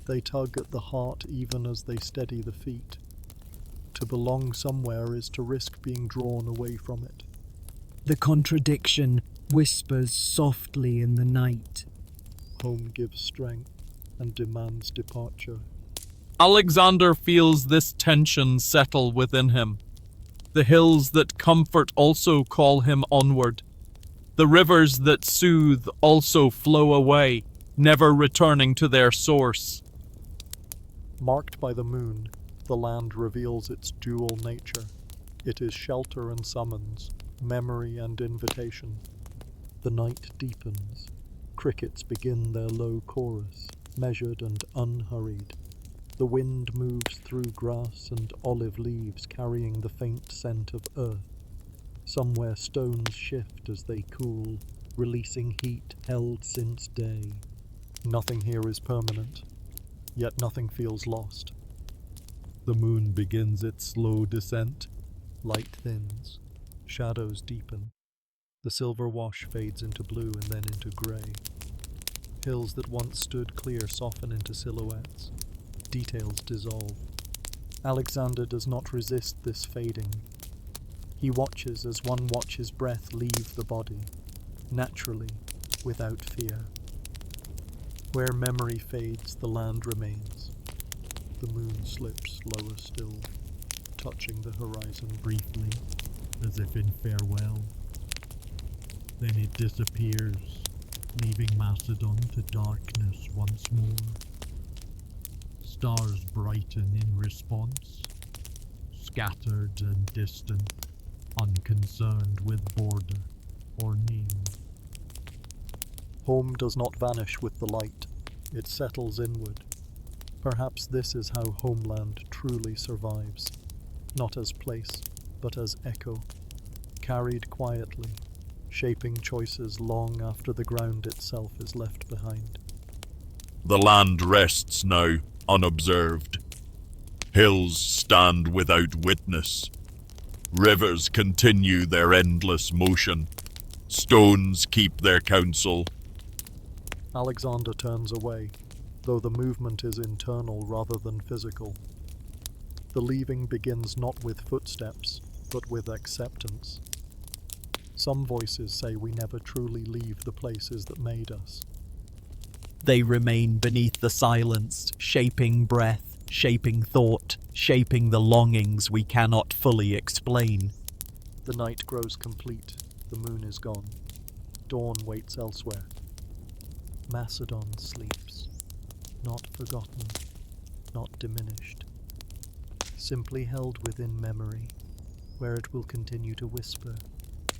A: They tug at the heart even as they steady the feet. To belong somewhere is to risk being drawn away from it.
F: The contradiction whispers softly in the night.
A: Home gives strength and demands departure.
G: Alexander feels this tension settle within him. The hills that comfort also call him onward. The rivers that soothe also flow away, never returning to their source.
A: Marked by the moon, the land reveals its dual nature. It is shelter and summons, memory and invitation. The night deepens. Crickets begin their low chorus, measured and unhurried. The wind moves through grass and olive leaves, carrying the faint scent of earth. Somewhere stones shift as they cool, releasing heat held since day. Nothing here is permanent, yet nothing feels lost.
E: The moon begins its slow descent.
A: Light thins, shadows deepen. The silver wash fades into blue and then into grey. Hills that once stood clear soften into silhouettes. Details dissolve. Alexander does not resist this fading. He watches as one watches breath leave the body, naturally, without fear. Where memory fades, the land remains. The moon slips lower still, touching the horizon
E: Briefly, as if in farewell. Then it disappears, leaving Macedon to darkness once more. Stars brighten in response, scattered and distant, unconcerned with border or name.
A: Home does not vanish with the light, it settles inward. Perhaps this is how homeland truly survives, not as place, but as echo, carried quietly, shaping choices long after the ground itself is left behind.
C: The land rests now, unobserved. Hills stand without witness. Rivers continue their endless motion. Stones keep their counsel.
A: Alexander turns away, though the movement is internal rather than physical. The leaving begins not with footsteps, but with acceptance. Some voices say we never truly leave the places that made us.
B: They remain beneath the silence, shaping breath, shaping thought, shaping the longings we cannot fully explain.
A: The night grows complete, the moon is gone. Dawn waits elsewhere. Macedon sleeps, not forgotten, not diminished, simply held within memory, where it will continue to whisper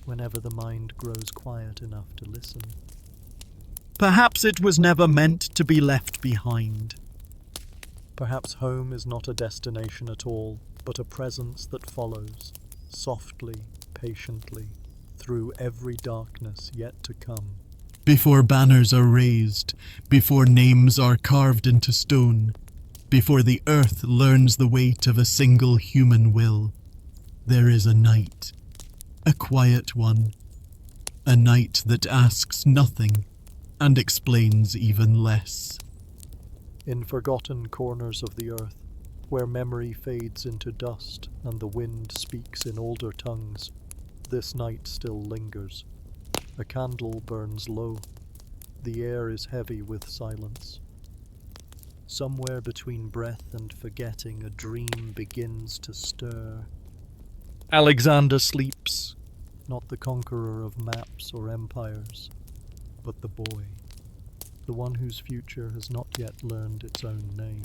A: whenever the mind grows quiet enough to listen.
B: Perhaps it was never meant to be left behind.
A: Perhaps home is not a destination at all, but a presence that follows, softly, patiently, through every darkness yet to come.
E: Before banners are raised, before names are carved into stone, before the earth learns the weight of a single human will, there is a night, a quiet one, a night that asks nothing and explains even less.
A: In forgotten corners of the earth, where memory fades into dust and the wind speaks in older tongues, this night still lingers. A candle burns low. The air is heavy with silence. Somewhere between breath and forgetting, a dream begins to stir. Alexander sleeps, not the conqueror of maps or empires, but the boy, the one whose future has not yet learned its own name.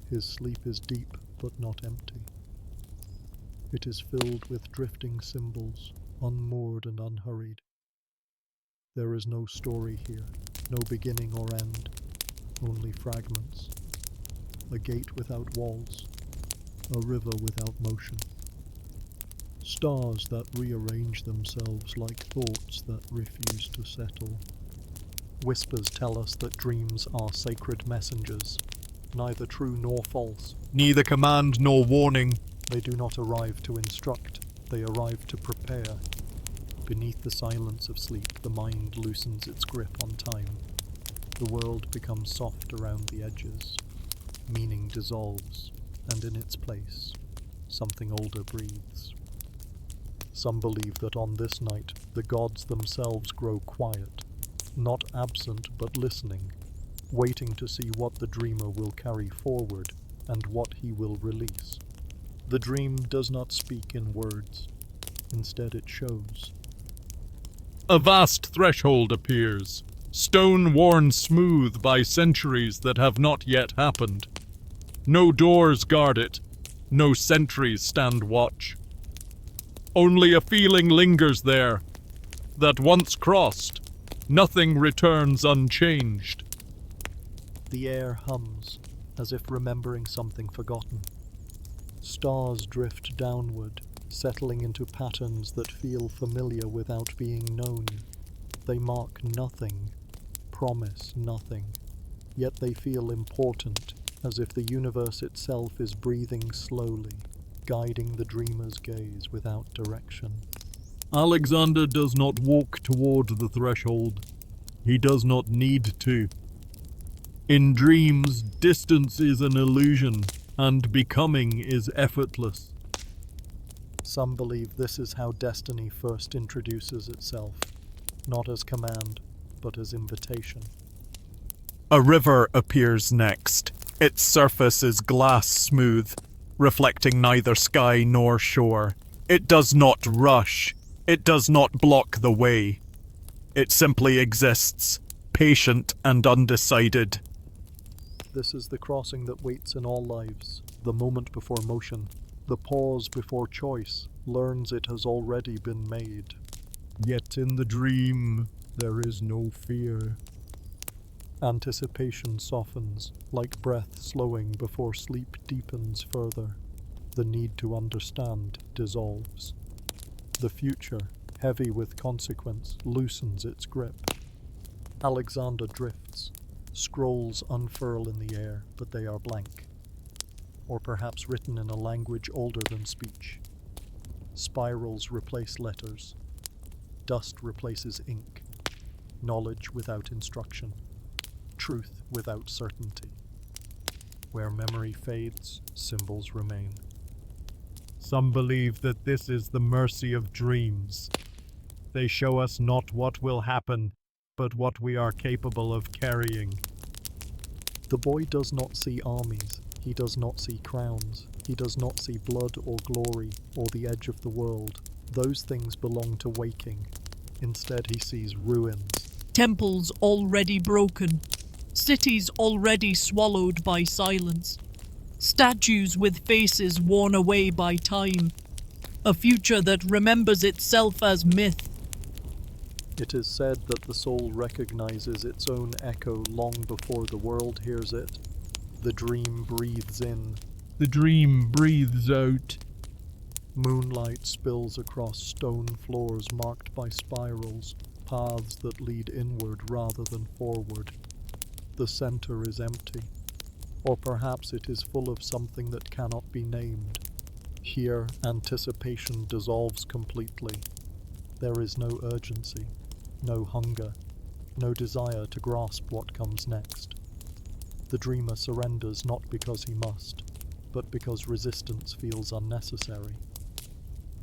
A: His sleep is deep but not empty. It is filled with drifting symbols, unmoored and unhurried. There is no story here, no beginning or end, only fragments. A gate without walls, a river without motion. Stars that rearrange themselves like thoughts that refuse to settle. Whispers tell us that dreams are sacred messengers, neither true nor false.
B: Neither command nor warning.
A: They do not arrive to instruct, they arrive to prepare. Beneath the silence of sleep, the mind loosens its grip on time. The world becomes soft around the edges. Meaning dissolves, and in its place, something older breathes. Some believe that on this night, the gods themselves grow quiet, not absent but listening, waiting to see what the dreamer will carry forward and what he will release. The dream does not speak in words, instead it shows.
G: A vast threshold appears, stone worn smooth by centuries that have not yet happened. No doors guard it, no sentries stand watch. Only a feeling lingers there, that once crossed, nothing returns unchanged.
A: The air hums, as if remembering something forgotten. Stars drift downward, settling into patterns that feel familiar without being known. They mark nothing, promise nothing, yet they feel important, as if the universe itself is breathing slowly, guiding the dreamer's gaze without direction.
E: Alexander does not walk toward the threshold. He does not need to. In dreams, distance is an illusion, and becoming is effortless.
A: Some believe this is how destiny first introduces itself, not as command, but as invitation.
B: A river appears next. Its surface is glass smooth, reflecting neither sky nor shore. It does not rush. It does not block the way. It simply exists, patient and undecided.
A: This is the crossing that waits in all lives, the moment before motion, the pause before choice, learns it has already been made.
E: Yet in the dream, there is no fear.
A: Anticipation softens, like breath slowing before sleep deepens further. The need to understand dissolves. The future, heavy with consequence, loosens its grip. Alexander drifts. Scrolls unfurl in the air, but they are blank. Or perhaps written in a language older than speech. Spirals replace letters. Dust replaces ink. Knowledge without instruction. Truth without certainty. Where memory fades, symbols remain.
B: Some believe that this is the mercy of dreams. They show us not what will happen, but what we are capable of carrying.
A: The boy does not see armies, he does not see crowns, he does not see blood or glory or the edge of the world. Those things belong to waking. Instead he sees ruins.
D: Temples already broken, cities already swallowed by silence, statues with faces worn away by time, a future that remembers itself as myth.
A: It is said that the soul recognizes its own echo long before the world hears it. The dream breathes in.
E: The dream breathes out.
A: Moonlight spills across stone floors marked by spirals, paths that lead inward rather than forward. The center is empty, or perhaps it is full of something that cannot be named. Here, anticipation dissolves completely. There is no urgency, no hunger, no desire to grasp what comes next. The dreamer surrenders not because he must, but because resistance feels unnecessary.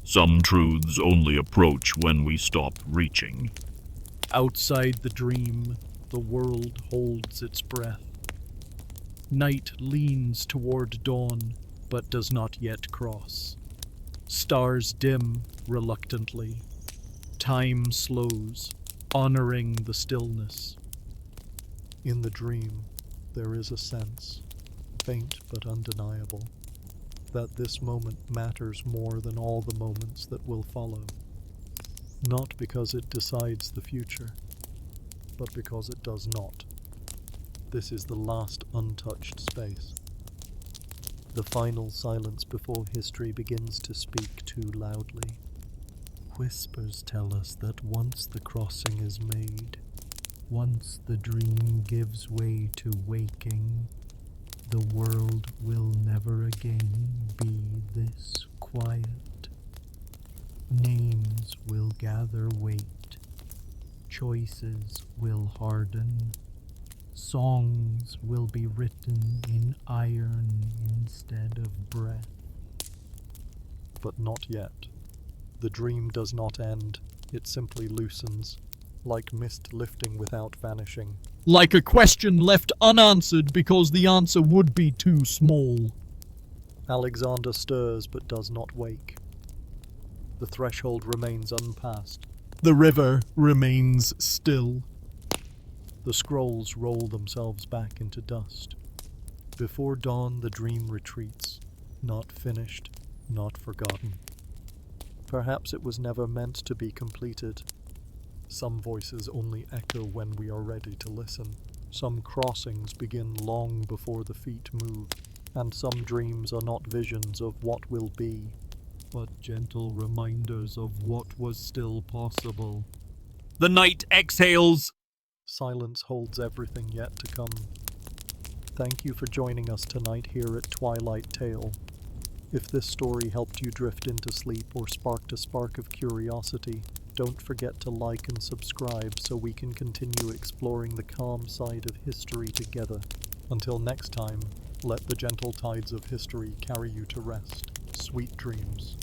H: Some truths only approach when we stop reaching.
B: Outside the dream, the world holds its breath. Night leans toward dawn, but does not yet cross. Stars dim reluctantly. Time slows, honoring the stillness.
A: In the dream, there is a sense, faint but undeniable, that this moment matters more than all the moments that will follow. Not because it decides the future, but because it does not. This is the last untouched space. The final silence before history begins to speak too loudly.
E: Whispers tell us that once the crossing is made, once the dream gives way to waking, the world will never again be this quiet. Names will gather weight, choices will harden, songs will be written in iron instead of breath.
A: But not yet. The dream does not end, it simply loosens, like mist lifting without vanishing.
B: Like a question left unanswered because the answer would be too small.
A: Alexander stirs but does not wake. The threshold remains unpassed.
B: The river remains still.
A: The scrolls roll themselves back into dust. Before dawn, the dream retreats, not finished, not forgotten. Perhaps it was never meant to be completed. Some voices only echo when we are ready to listen. Some crossings begin long before the feet move, and some dreams are not visions of what will be,
E: but gentle reminders of what was still possible.
G: The night exhales.
A: Silence holds everything yet to come. Thank you for joining us tonight here at Twilight Tale. If this story helped you drift into sleep or sparked a spark of curiosity, don't forget to like and subscribe so we can continue exploring the calm side of history together. Until next time, let the gentle tides of history carry you to rest. Sweet dreams.